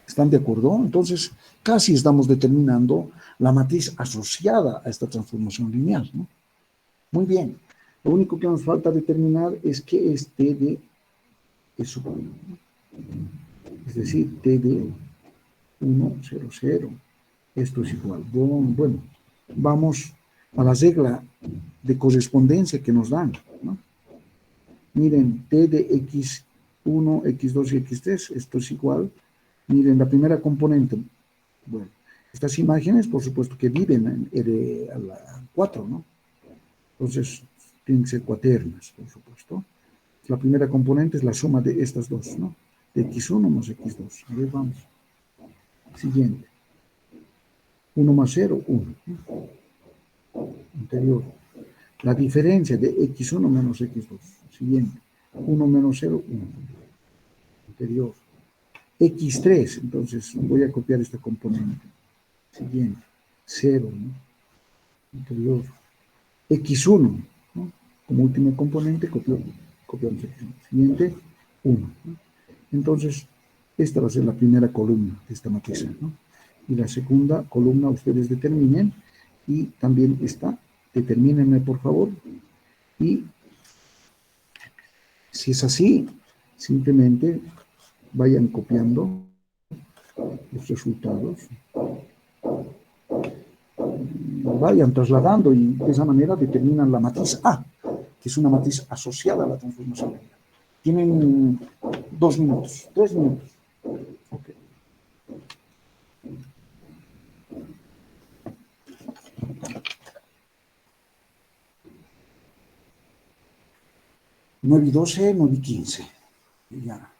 ¿Están de acuerdo? Entonces, casi estamos determinando la matriz asociada a esta transformación lineal, ¿no? Muy bien. Lo único que nos falta determinar es qué es T de E sub 1. Es decir, T de 1, 0, 0. Esto es igual. Bueno, vamos a la regla de correspondencia que nos dan, ¿no? Miren, T de x1, x2 y x3, esto es igual. Miren, la primera componente. Bueno, estas imágenes, por supuesto, que viven en R a la 4, ¿no? Entonces, tienen que ser cuaternas, por supuesto. La primera componente es la suma de estas dos, ¿no? De x1 más x2. A ver, vamos. Siguiente. 1 más 0, 1. Anterior. La diferencia de x1 menos x2. Siguiente. 1 menos 0, 1. Anterior. x3, entonces voy a copiar esta componente. Siguiente. 0, ¿no? Anterior. x1, ¿no? Como último componente copiamos x1. Siguiente, 1. ¿no? Entonces, esta va a ser la primera columna de esta matriz, ¿no? Y la segunda columna ustedes determinen, y también esta, determínenme por favor, y si es así, simplemente vayan copiando los resultados, vayan trasladando y de esa manera determinan la matriz A, que es una matriz asociada a la transformación lineal. Tienen 2 minutos, 3 minutos. Okay. Nueve y 12, 9 y 15. Ya.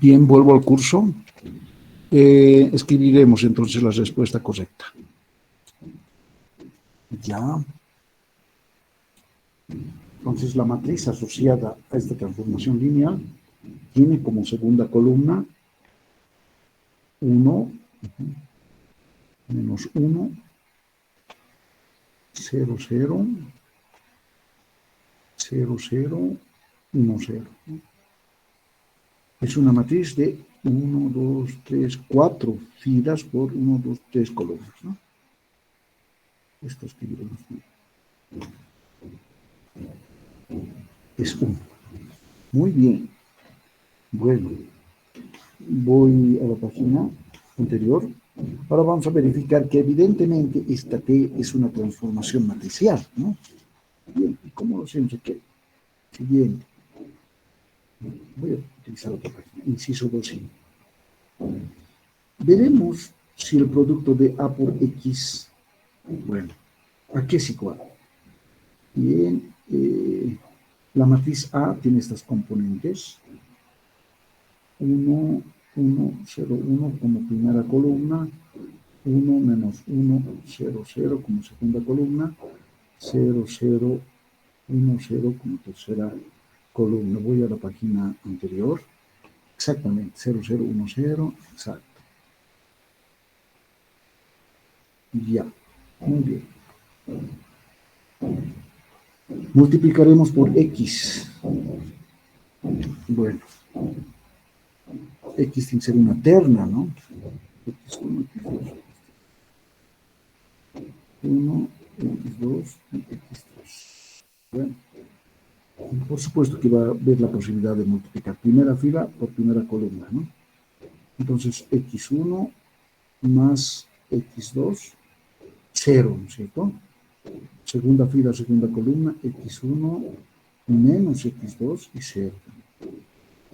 Bien, vuelvo al curso. Escribiremos entonces la respuesta correcta. Ya. Entonces, la matriz asociada a esta transformación lineal tiene como segunda columna 1, menos 1, 0, 0, 0, 0, 1, 0. Es una matriz de 1, 2, 3, 4 filas por 1, 2, 3 columnas, ¿no? Esto escribiremos bien. Es 1. Muy bien. Bueno, voy a la página anterior. Ahora vamos a verificar que evidentemente esta T es una transformación matricial, ¿no? Bien, ¿y cómo lo hacemos aquí? Siguiente. Voy a utilizar otra página. Inciso 2. Veremos si el producto de A por X, bueno, ¿a qué es igual? Bien, la matriz A tiene estas componentes. 1, 1, 0, 1 como primera columna, 1 menos 1, 0, 0 como segunda columna, 0, 0, 1, 0 como tercera columna. Voy a la página anterior. Exactamente, 0, 0, 1, 0, exacto. Ya, muy bien. Multiplicaremos por X. Bueno, X tiene que ser una terna, ¿no? X1, X2, X1, X2 y X3. Bueno, por supuesto que va a haber la posibilidad de multiplicar primera fila por primera columna, ¿no? Entonces, X1 más X2, 0, ¿no es cierto? Segunda fila, segunda columna, X1 menos X2 y 0.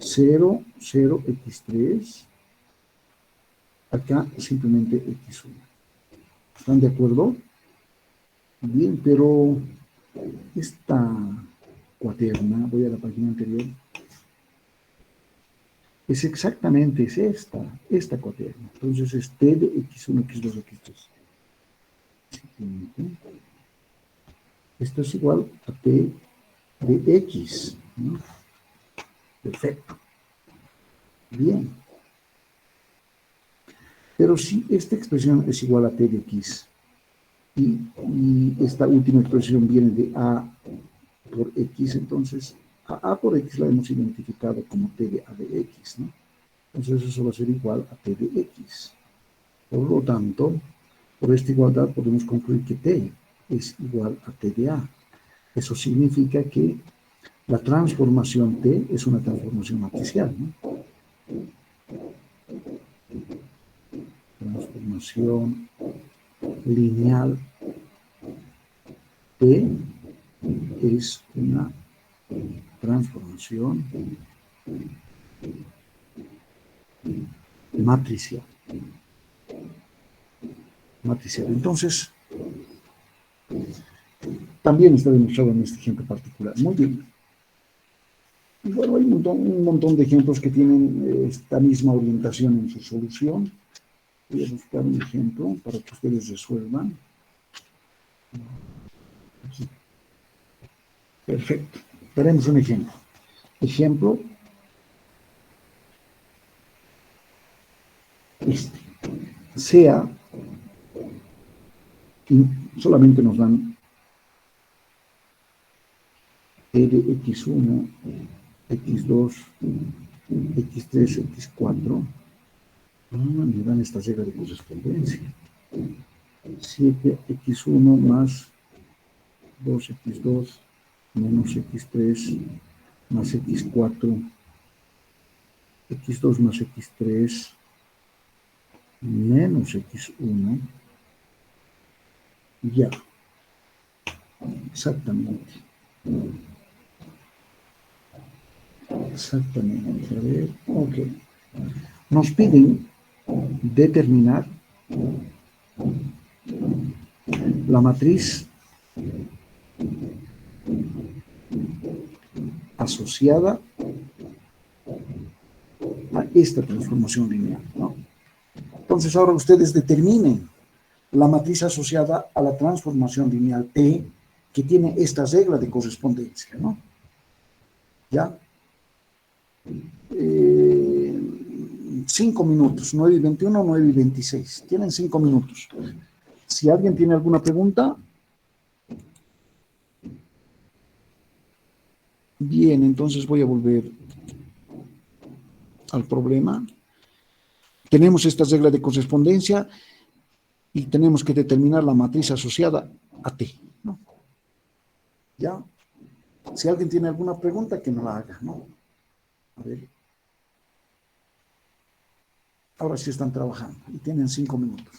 0, 0, X3. Acá simplemente X1. ¿Están de acuerdo? Bien, pero esta cuaterna, voy a la página anterior, es exactamente esta cuaterna. Entonces es T de X1, X2, X3. Esto es igual a T de X, ¿no? Perfecto. Bien. Pero si esta expresión es igual a T de X y esta última expresión viene de A por X, entonces a por X la hemos identificado como T de A de X, ¿no? Entonces eso va a ser igual a T de X. Por lo tanto, por esta igualdad podemos concluir que T es igual a T de A. Eso significa que la transformación T es una transformación matricial, ¿no? Transformación lineal T es una transformación matricial. Entonces, también está demostrado en este ejemplo particular. Muy bien. Y bueno, hay un montón de ejemplos que tienen esta misma orientación en su solución. Voy a buscar un ejemplo para que ustedes resuelvan. Aquí. Perfecto. Veremos un ejemplo. Ejemplo, este. Sea, y solamente nos dan T de X1, X2, X3, X4. Me dan esta regla de correspondencia. 7X1 más 2X2 menos X3 más X4, X2 más X3 menos X1, ya, exactamente. Exactamente, a ver, ok. Nos piden determinar la matriz asociada a esta transformación lineal, ¿no? Entonces ahora ustedes determinen la matriz asociada a la transformación lineal T que tiene esta regla de correspondencia, ¿no? ¿Ya? 5 minutos, 9:21, 9:26. Tienen 5 minutos. Si alguien tiene alguna pregunta. Bien, entonces voy a volver al problema. Tenemos esta regla de correspondencia y tenemos que determinar la matriz asociada a T, ¿no? ¿Ya? Si alguien tiene alguna pregunta, que me la haga, ¿no? A ver. Ahora sí están trabajando y tienen 5 minutos.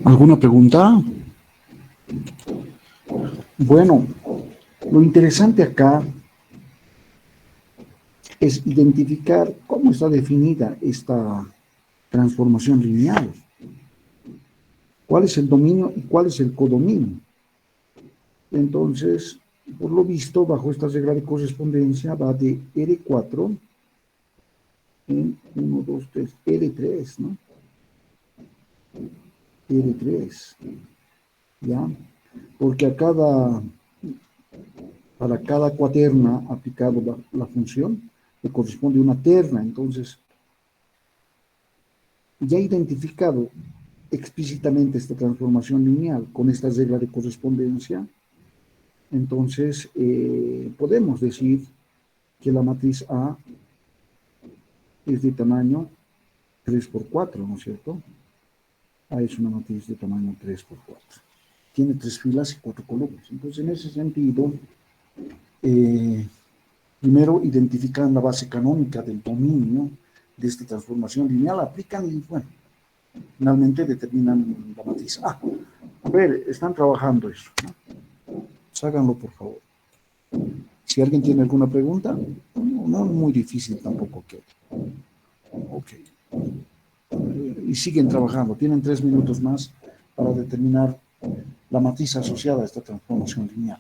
¿Alguna pregunta? Bueno, lo interesante acá es identificar cómo está definida esta transformación lineal. ¿Cuál es el dominio y cuál es el codominio? Entonces, por lo visto, bajo esta regla de correspondencia va de R4 en 1, 2, 3, R3, ¿no? R3, ¿ya? Porque para cada cuaterna aplicado la función, le corresponde una terna. Entonces, ya he identificado explícitamente esta transformación lineal con esta regla de correspondencia. Entonces, podemos decir que la matriz A es de tamaño 3 por 4, ¿no es cierto? A es una matriz de tamaño 3 por 4. Tiene 3 filas y 4 columnas. Entonces, en ese sentido, primero identifican la base canónica del dominio de esta transformación lineal, aplican y, bueno, finalmente determinan la matriz A. A ver, están trabajando eso, ¿no? Pues háganlo, por favor. Si alguien tiene alguna pregunta, no es muy difícil tampoco que... Ok. Y siguen trabajando. Tienen 3 minutos más para determinar la matriz asociada a esta transformación lineal.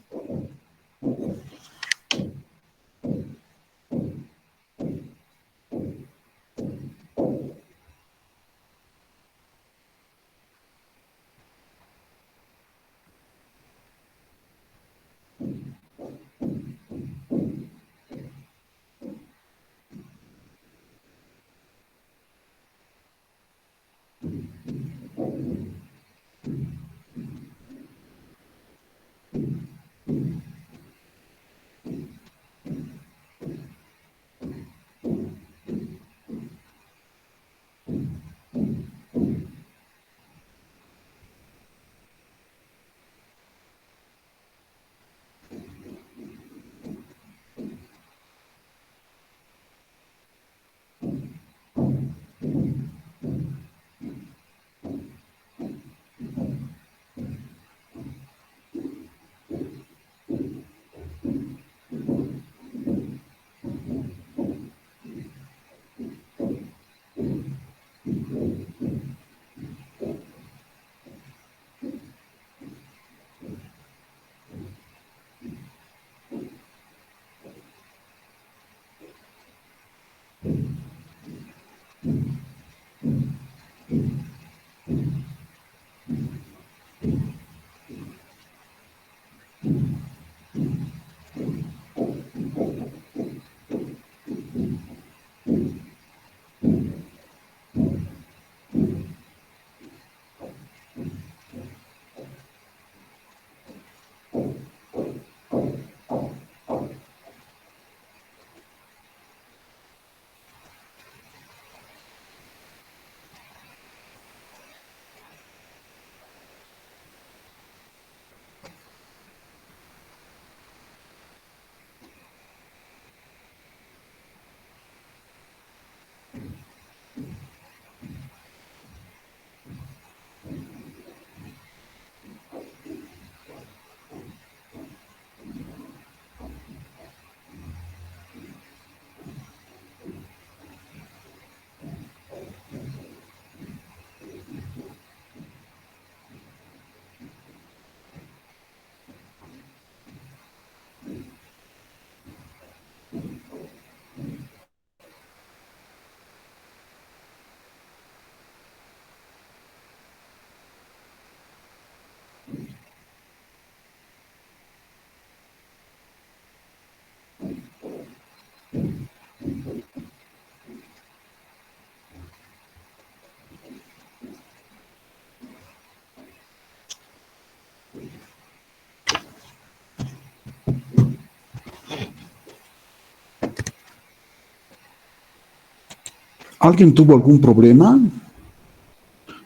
¿Alguien tuvo algún problema?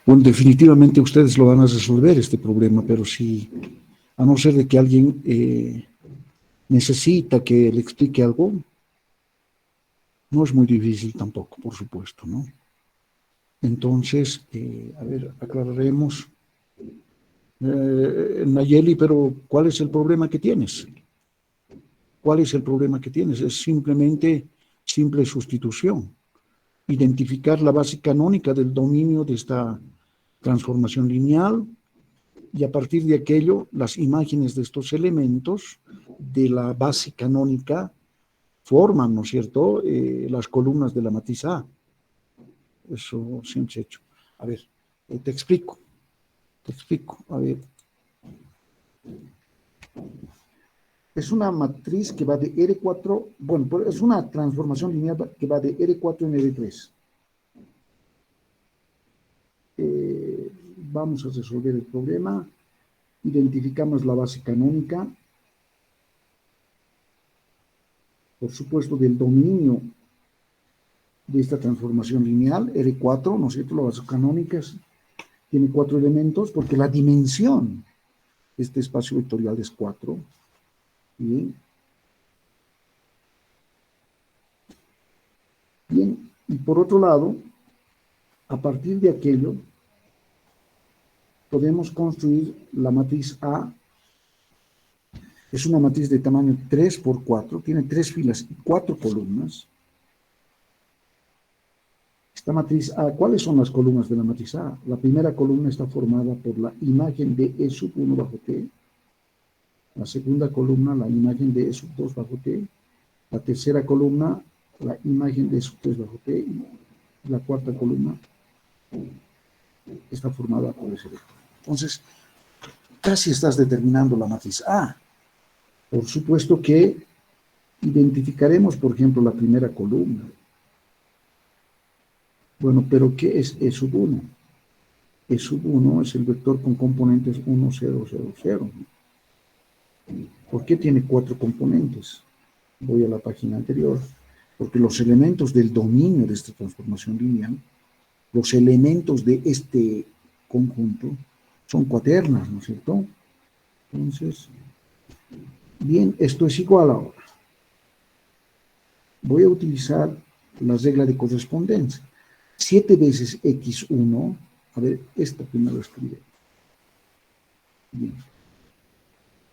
Bueno, definitivamente ustedes lo van a resolver este problema, pero si, a no ser de que alguien necesita que le explique algo, no es muy difícil tampoco, por supuesto, ¿no? Entonces, a ver, aclararemos. Nayeli, pero ¿cuál es el problema que tienes? ¿Cuál es el problema que tienes? Es simplemente simple sustitución. Identificar la base canónica del dominio de esta transformación lineal y a partir de aquello, las imágenes de estos elementos de la base canónica forman, ¿no es cierto?, las columnas de la matriz A. Eso siempre se ha hecho. A ver, te explico. A ver. Es una matriz que va de R4, bueno, es una transformación lineal que va de R4 en R3. Vamos a resolver el problema. Identificamos la base canónica. Por supuesto, del dominio de esta transformación lineal, R4, ¿no es cierto? La base canónica tiene 4 elementos porque la dimensión de este espacio vectorial es 4. Bien. Bien, y por otro lado, a partir de aquello, podemos construir la matriz A. Es una matriz de tamaño 3 por 4, tiene 3 filas y 4 columnas. Esta matriz A, ¿cuáles son las columnas de la matriz A? La primera columna está formada por la imagen de E sub 1 bajo T. La segunda columna, la imagen de E sub 2 bajo T. La tercera columna, la imagen de E sub 3 bajo T. Y la cuarta columna está formada por ese vector. Entonces, casi estás determinando la matriz A. Por supuesto que identificaremos, por ejemplo, la primera columna. Bueno, pero ¿qué es E sub 1? E sub 1 es el vector con componentes 1, 0, 0, 0. ¿Por qué tiene 4 componentes? Voy a la página anterior. Porque los elementos del dominio de esta transformación lineal, los elementos de este conjunto, son cuaternas, ¿no es cierto? Entonces, bien, esto es igual ahora. Voy a utilizar la regla de correspondencia. 7 veces x1, a ver, esta primero escribe. Bien.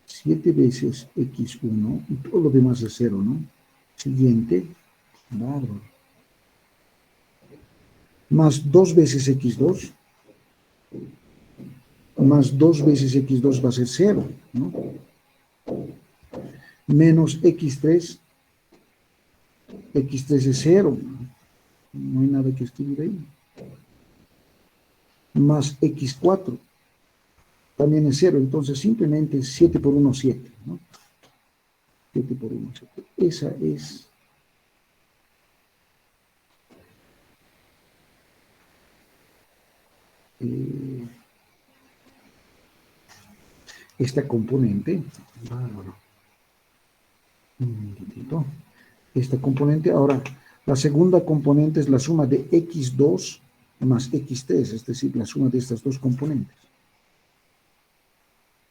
7 veces x1, y todo lo demás es 0, ¿no? Siguiente, bárbaro. Más 2 veces x2, más 2 veces x2 va a ser 0, ¿no? Menos x3, x3 es 0, no hay nada que escribir ahí. Más x4, también es 0, entonces simplemente 7 por 1, 7, ¿no? 7 por 1, 7. Esa es esta componente. Bárbaro. Un minutito. Esta componente, ahora, la segunda componente es la suma de x2 más x3, es decir, la suma de estas dos componentes.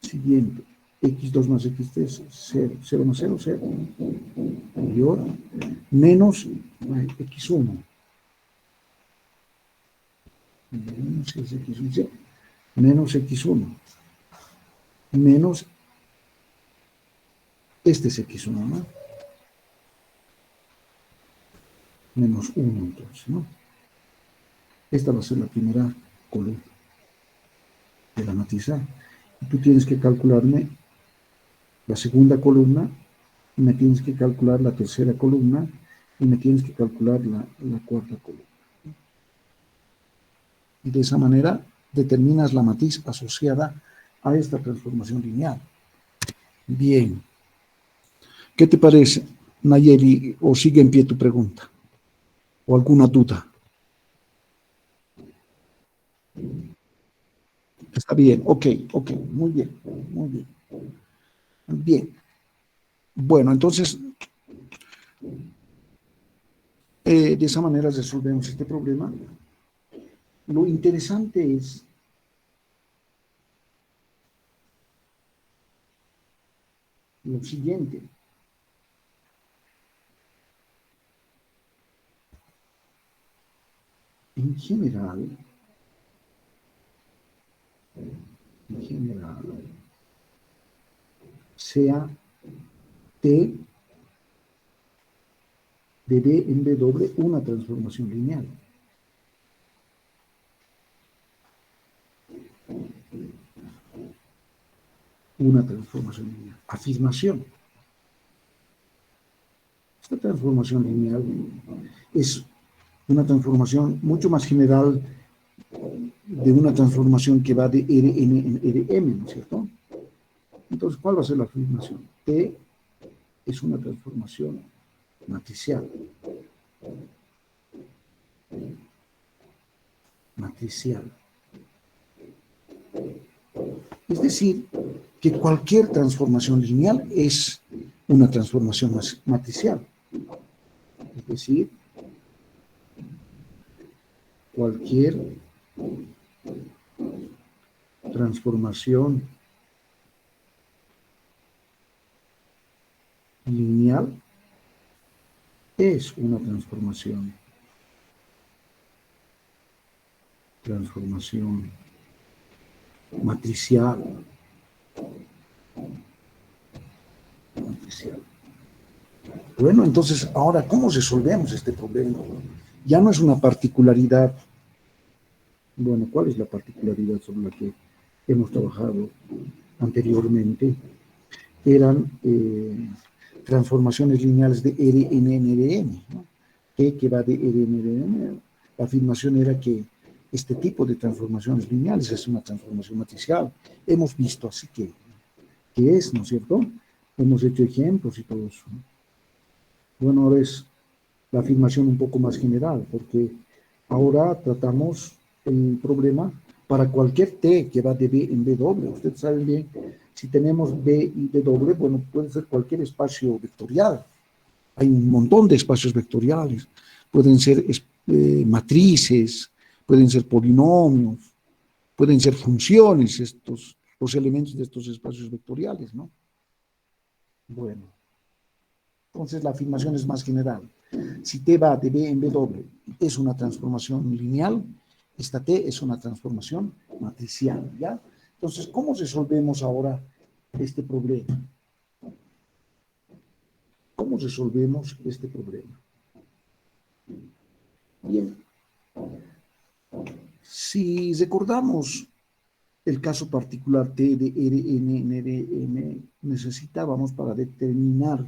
Siguiente, x2 más x3, 0, 0 más 0, 0. Y ahora, menos x1. menos x1, menos x1, menos este es x1, ¿no? Menos 1, entonces, ¿no? Esta va a ser la primera columna de la matriz A. Y tú tienes que calcularme la segunda columna, y me tienes que calcular la tercera columna, y me tienes que calcular la cuarta columna. Y de esa manera determinas la matriz asociada a esta transformación lineal. Bien. ¿Qué te parece, Nayeli? ¿O sigue en pie tu pregunta? ¿O alguna duda? Está bien, ok, muy bien, muy bien. Bien. Bueno, entonces, de esa manera resolvemos este problema. Lo interesante es lo siguiente. En general, sea T de B en B doble una transformación lineal. Una transformación lineal. Afirmación. Esta transformación lineal es una transformación mucho más general de una transformación que va de Rn en Rm, ¿no es cierto? Entonces, ¿cuál va a ser la afirmación? T es una transformación matricial. Matricial. Es decir, que cualquier transformación lineal es una transformación matricial. Es decir, cualquier transformación lineal es una transformación matricial. Bueno, entonces, ahora, ¿cómo resolvemos este problema? Ya no es una particularidad. Bueno, ¿cuál es la particularidad sobre la que hemos trabajado anteriormente? Eran transformaciones lineales de Rn, ¿no? Que va de Rn. La afirmación era que este tipo de transformaciones lineales es una transformación matricial. Hemos visto así que es, ¿no es cierto? Hemos hecho ejemplos y todo eso. Bueno, ahora es la afirmación un poco más general, porque ahora tratamos el problema para cualquier T que va de B en B doble. Ustedes saben bien, si tenemos B y B doble, bueno, puede ser cualquier espacio vectorial. Hay un montón de espacios vectoriales. Pueden ser matrices, pueden ser polinomios, pueden ser funciones, los elementos de estos espacios vectoriales, ¿no? Bueno, entonces la afirmación es más general. Si T va de B en B doble es una transformación lineal, esta T es una transformación matricial, ¿ya? Entonces, ¿cómo resolvemos ahora este problema? ¿Cómo resolvemos este problema? Bien, si recordamos el caso particular T de Rn en Rm, necesitábamos para determinar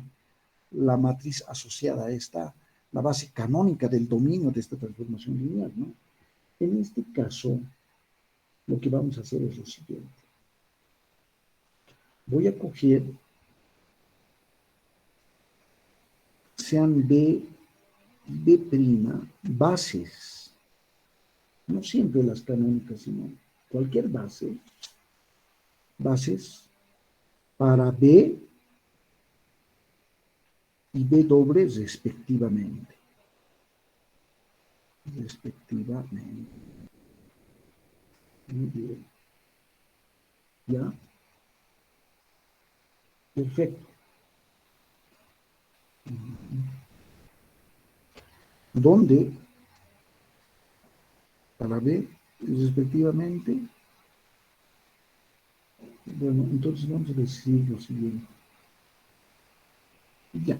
la matriz asociada a esta, la base canónica del dominio de esta transformación lineal, ¿no? En este caso, lo que vamos a hacer es lo siguiente. Voy a coger, sean B', bases, no siempre las canónicas, sino cualquier bases para B y B doble respectivamente. Muy bien. ¿Ya? Perfecto. Donde para B respectivamente. Bueno, entonces vamos a decir lo siguiente. Ya.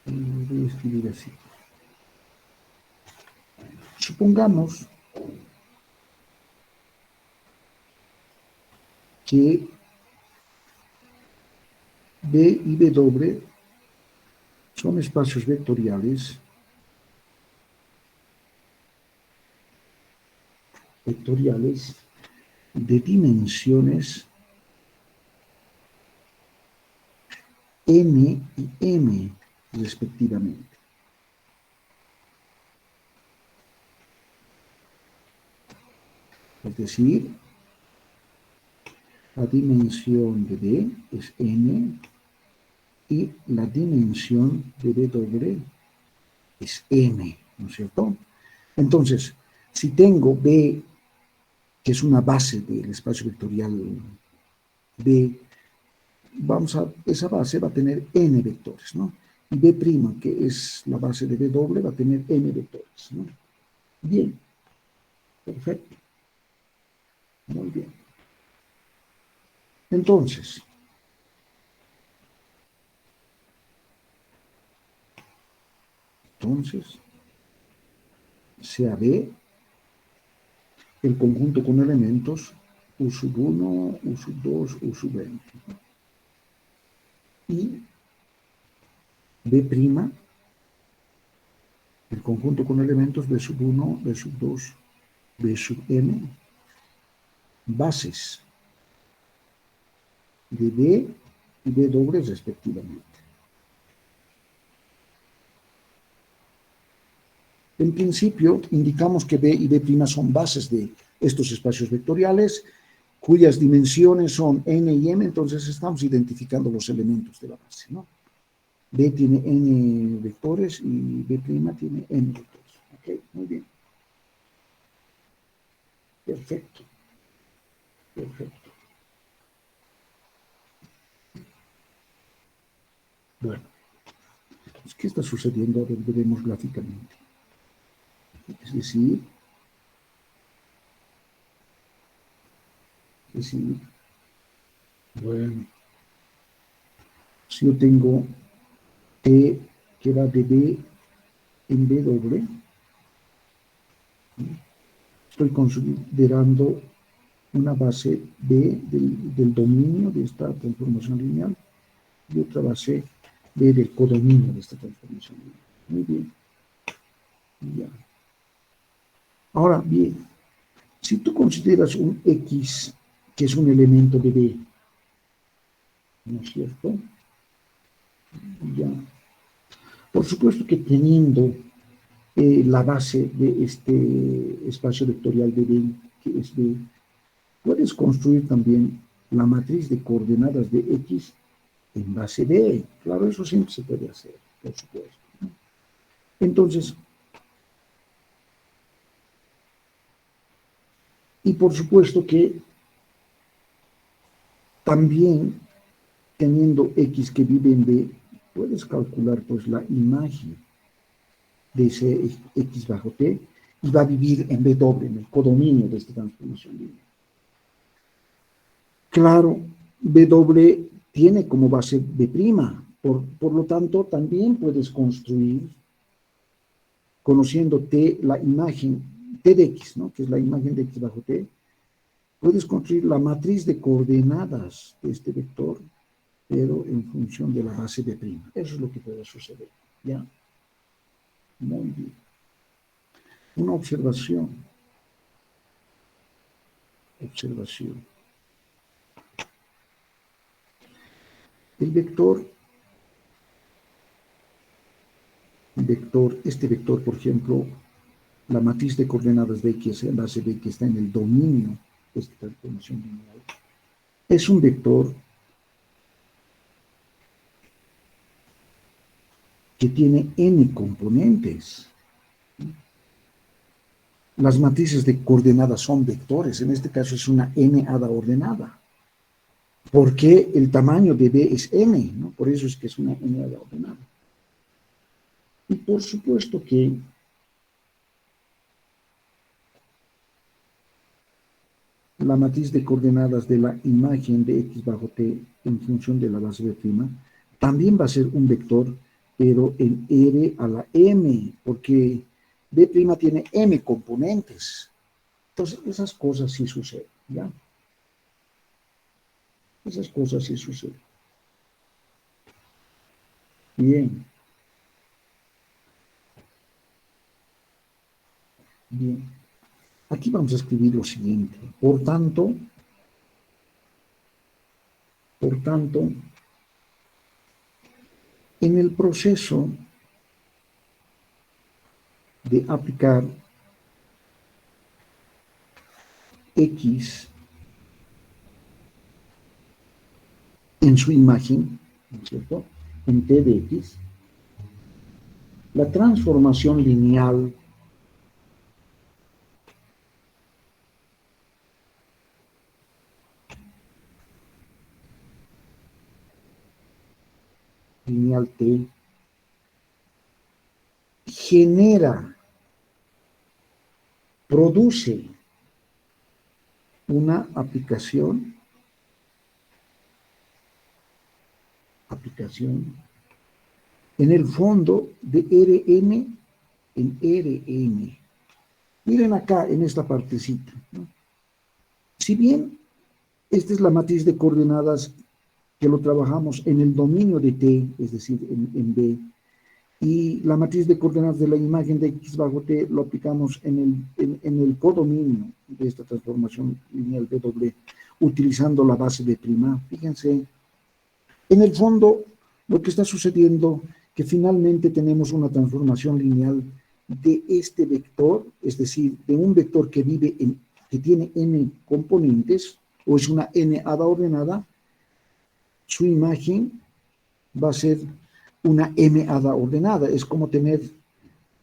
Voy a escribir así. Supongamos que B y W son espacios vectoriales de dimensiones n y m respectivamente. Es decir, la dimensión de B es n y la dimensión de W es m, ¿no es cierto? Entonces, si tengo B, que es una base del espacio vectorial B, esa base va a tener n vectores, ¿no? Y B', que es la base de W, va a tener n vectores, ¿no? Bien, perfecto, muy bien. Entonces, sea B el conjunto con elementos U sub 1, U sub 2, U sub n. Y B', el conjunto con elementos B sub 1, B sub 2, B sub n, bases de B y B dobles respectivamente. En principio, indicamos que B y B' son bases de estos espacios vectoriales, cuyas dimensiones son n y m, entonces estamos identificando los elementos de la base, ¿no? B tiene n vectores y B' tiene n vectores. Ok, muy bien. Perfecto. Perfecto. Bueno, pues, ¿qué está sucediendo? A ver, veremos gráficamente. Es decir, bueno, si yo tengo E que va de B en B doble, estoy considerando una base B del dominio de esta transformación lineal y otra base B del codominio de esta transformación lineal. Muy bien. Ya. Ahora bien, si tú consideras un X que es un elemento de B, ¿no es cierto? Ya. Por supuesto que teniendo la base de este espacio vectorial de B, que es B, puedes construir también la matriz de coordenadas de X en base B. Claro, eso siempre se puede hacer, por supuesto, ¿no? Entonces, y por supuesto que también teniendo X que vive en B, puedes calcular pues la imagen de ese X bajo T y va a vivir en B doble, en el codominio de esta transformación lineal. Claro, B doble tiene como base B', por lo tanto también puedes construir, conociendo T, la imagen T de X, ¿no? Que es la imagen de X bajo T, puedes construir la matriz de coordenadas de este vector, pero en función de la base B'. Eso es lo que puede suceder, ¿ya? Muy bien. Una observación. El este vector, por ejemplo, la matriz de coordenadas de X en base B que está en el dominio de esta transformación lineal, es un vector que tiene n componentes. Las matrices de coordenadas son vectores, en este caso es una n hada ordenada, porque el tamaño de B es n, ¿no? Por eso es que es una n hada ordenada. Y por supuesto que la matriz de coordenadas de la imagen de x bajo t en función de la base B', también va a ser un vector, pero en R a la M, porque B' tiene M componentes. Entonces, esas cosas sí suceden, ¿ya? Esas cosas sí suceden. Bien. Bien. Aquí vamos a escribir lo siguiente. Por tanto, en el proceso de aplicar X en su imagen, ¿no es cierto?, en T de X, la transformación lineal T genera, produce una aplicación en el fondo de Rn en Rn. Miren acá en esta partecita, ¿no? Si bien esta es la matriz de coordenadas que lo trabajamos en el dominio de T, es decir, en B, y la matriz de coordenadas de la imagen de X bajo T lo aplicamos en el codominio de esta transformación lineal W, utilizando la base B'. Fíjense, en el fondo, lo que está sucediendo que finalmente tenemos una transformación lineal de este vector, es decir, de un vector que que tiene n componentes, o es una n hada ordenada, su imagen va a ser una m hada ordenada. Es como tener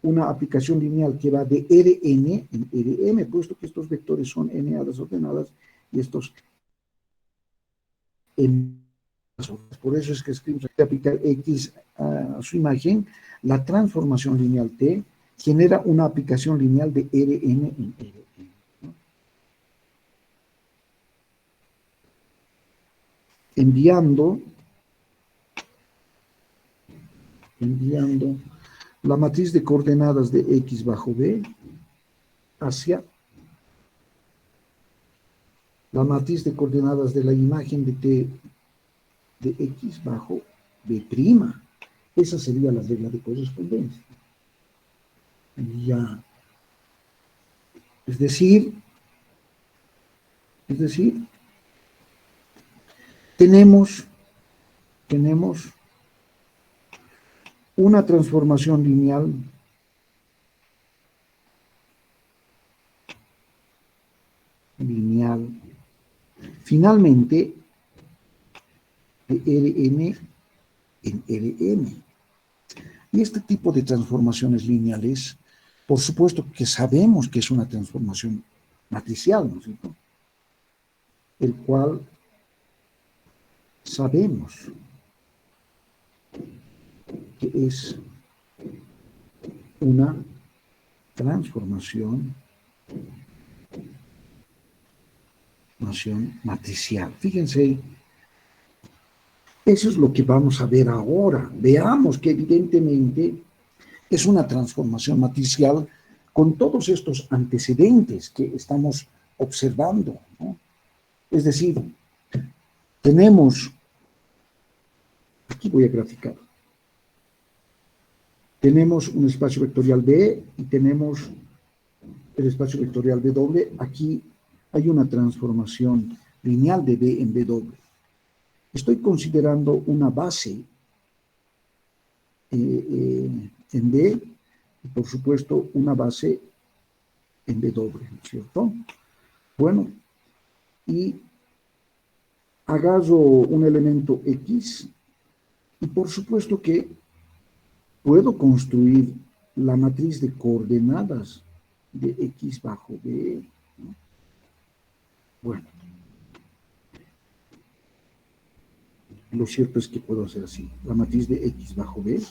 una aplicación lineal que va de Rn en Rm, puesto que estos vectores son n hadas ordenadas y estos m. Por eso es que escribimos aquí aplicar X a su imagen, la transformación lineal T genera una aplicación lineal de Rn en Rn, ¿no? Enviando la matriz de coordenadas de X bajo B hacia la matriz de coordenadas de la imagen de T de X bajo B'. Esa sería la regla de correspondencia. Ya. Es decir, tenemos una transformación lineal finalmente de Rn en Rn. Y este tipo de transformaciones lineales, por supuesto que sabemos que es una transformación matricial, ¿no es cierto?, el cual sabemos que es una transformación matricial. Fíjense, eso es lo que vamos a ver ahora. Veamos que evidentemente es una transformación matricial con todos estos antecedentes que estamos observando, ¿no? Es decir, tenemos, aquí voy a graficar, tenemos un espacio vectorial B y tenemos el espacio vectorial W. Aquí hay una transformación lineal de B en W. Estoy considerando una base en B y por supuesto una base en W, ¿no es cierto? Bueno, y agarro un elemento X y por supuesto que puedo construir la matriz de coordenadas de X bajo B, ¿no? Bueno, lo cierto es que puedo hacer así, la matriz de X bajo B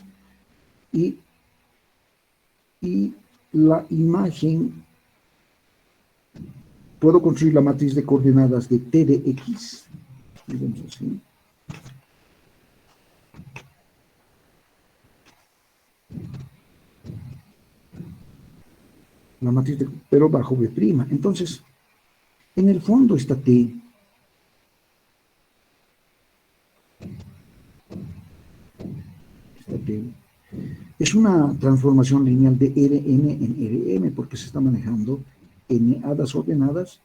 y la imagen puedo construir la matriz de coordenadas de T de X, digamos así. La matriz de, pero bajo B'. Entonces, en el fondo está T. Está T. Es una transformación lineal de Rn en Rm, porque se está manejando n hadas ordenadas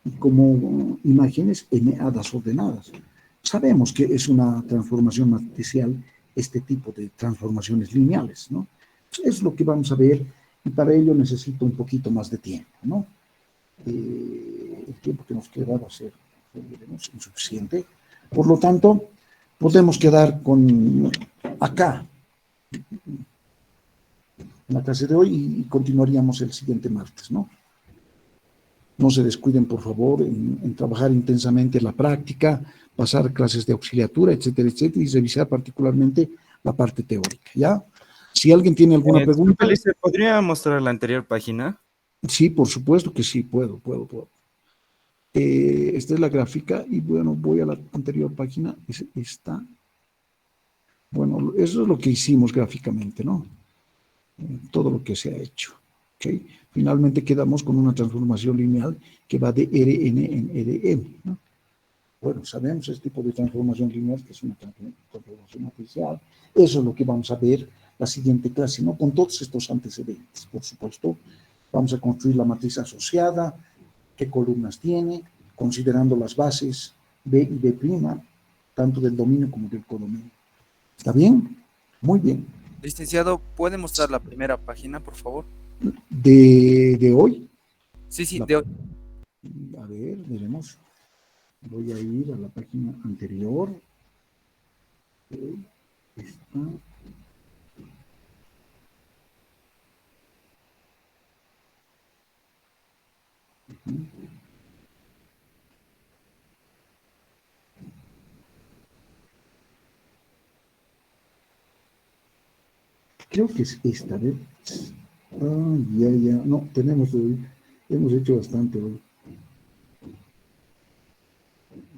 y como imágenes n hadas ordenadas. Sabemos que es una transformación matricial este tipo de transformaciones lineales, ¿no? Es lo que vamos a ver y para ello necesito un poquito más de tiempo, ¿no? El tiempo que nos queda va a ser insuficiente. Por lo tanto, podemos quedar con acá en la clase de hoy y continuaríamos el siguiente martes, ¿no? No se descuiden, por favor, en trabajar intensamente la práctica, pasar clases de auxiliatura, etcétera, etcétera, y revisar particularmente la parte teórica, ¿ya? Si alguien tiene alguna pregunta... Felice, ¿podría mostrar la anterior página? Sí, por supuesto que sí, puedo. Esta es la gráfica y bueno, voy a la anterior página, es esta. Bueno, eso es lo que hicimos gráficamente, ¿no? Todo lo que se ha hecho. ¿Okay? Finalmente quedamos con una transformación lineal que va de Rn en Rm, ¿no? Bueno, sabemos este tipo de transformación lineal que es una transformación matricial. Eso es lo que vamos a ver la siguiente clase, ¿no? Con todos estos antecedentes, por supuesto. Vamos a construir la matriz asociada, qué columnas tiene, considerando las bases B y B', tanto del dominio como del codominio. ¿Está bien? Muy bien. Licenciado, ¿puede mostrar la primera página, por favor? De hoy. Sí, La, de hoy. a ver, veremos. Voy a ir a la página anterior. Esta. Creo que es esta, ¿ves? Ah, ya. No, hemos hecho bastante hoy.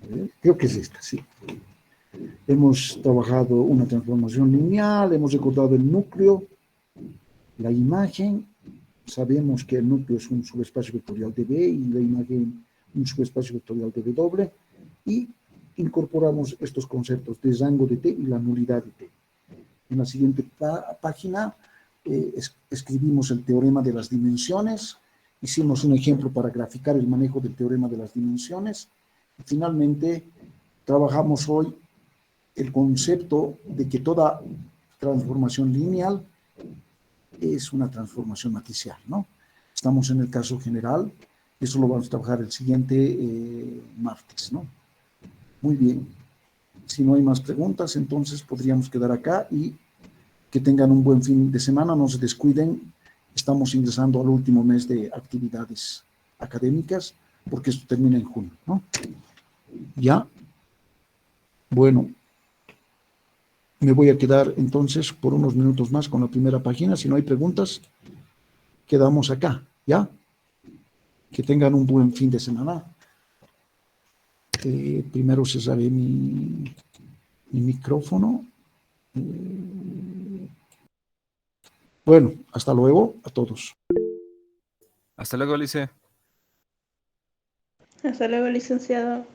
A ver, creo que es esta, sí. Hemos trabajado una transformación lineal, hemos recordado el núcleo, la imagen. Sabemos que el núcleo es un subespacio vectorial de B y la imagen un subespacio vectorial de W. Y incorporamos estos conceptos de rango de T y la nulidad de T. En la siguiente página escribimos el teorema de las dimensiones, hicimos un ejemplo para graficar el manejo del teorema de las dimensiones, y finalmente trabajamos hoy el concepto de que toda transformación lineal es una transformación matricial, ¿no? Estamos en el caso general, eso lo vamos a trabajar el siguiente martes, ¿no? Muy bien. Si no hay más preguntas, entonces podríamos quedar acá y que tengan un buen fin de semana, no se descuiden, estamos ingresando al último mes de actividades académicas, porque esto termina en junio, ¿no? Ya, bueno, me voy a quedar entonces por unos minutos más con la primera página, si no hay preguntas, quedamos acá, ¿ya? Que tengan un buen fin de semana. Primero cerraré mi micrófono. Bueno, hasta luego a todos. Hasta luego, Lice. Hasta luego, licenciado.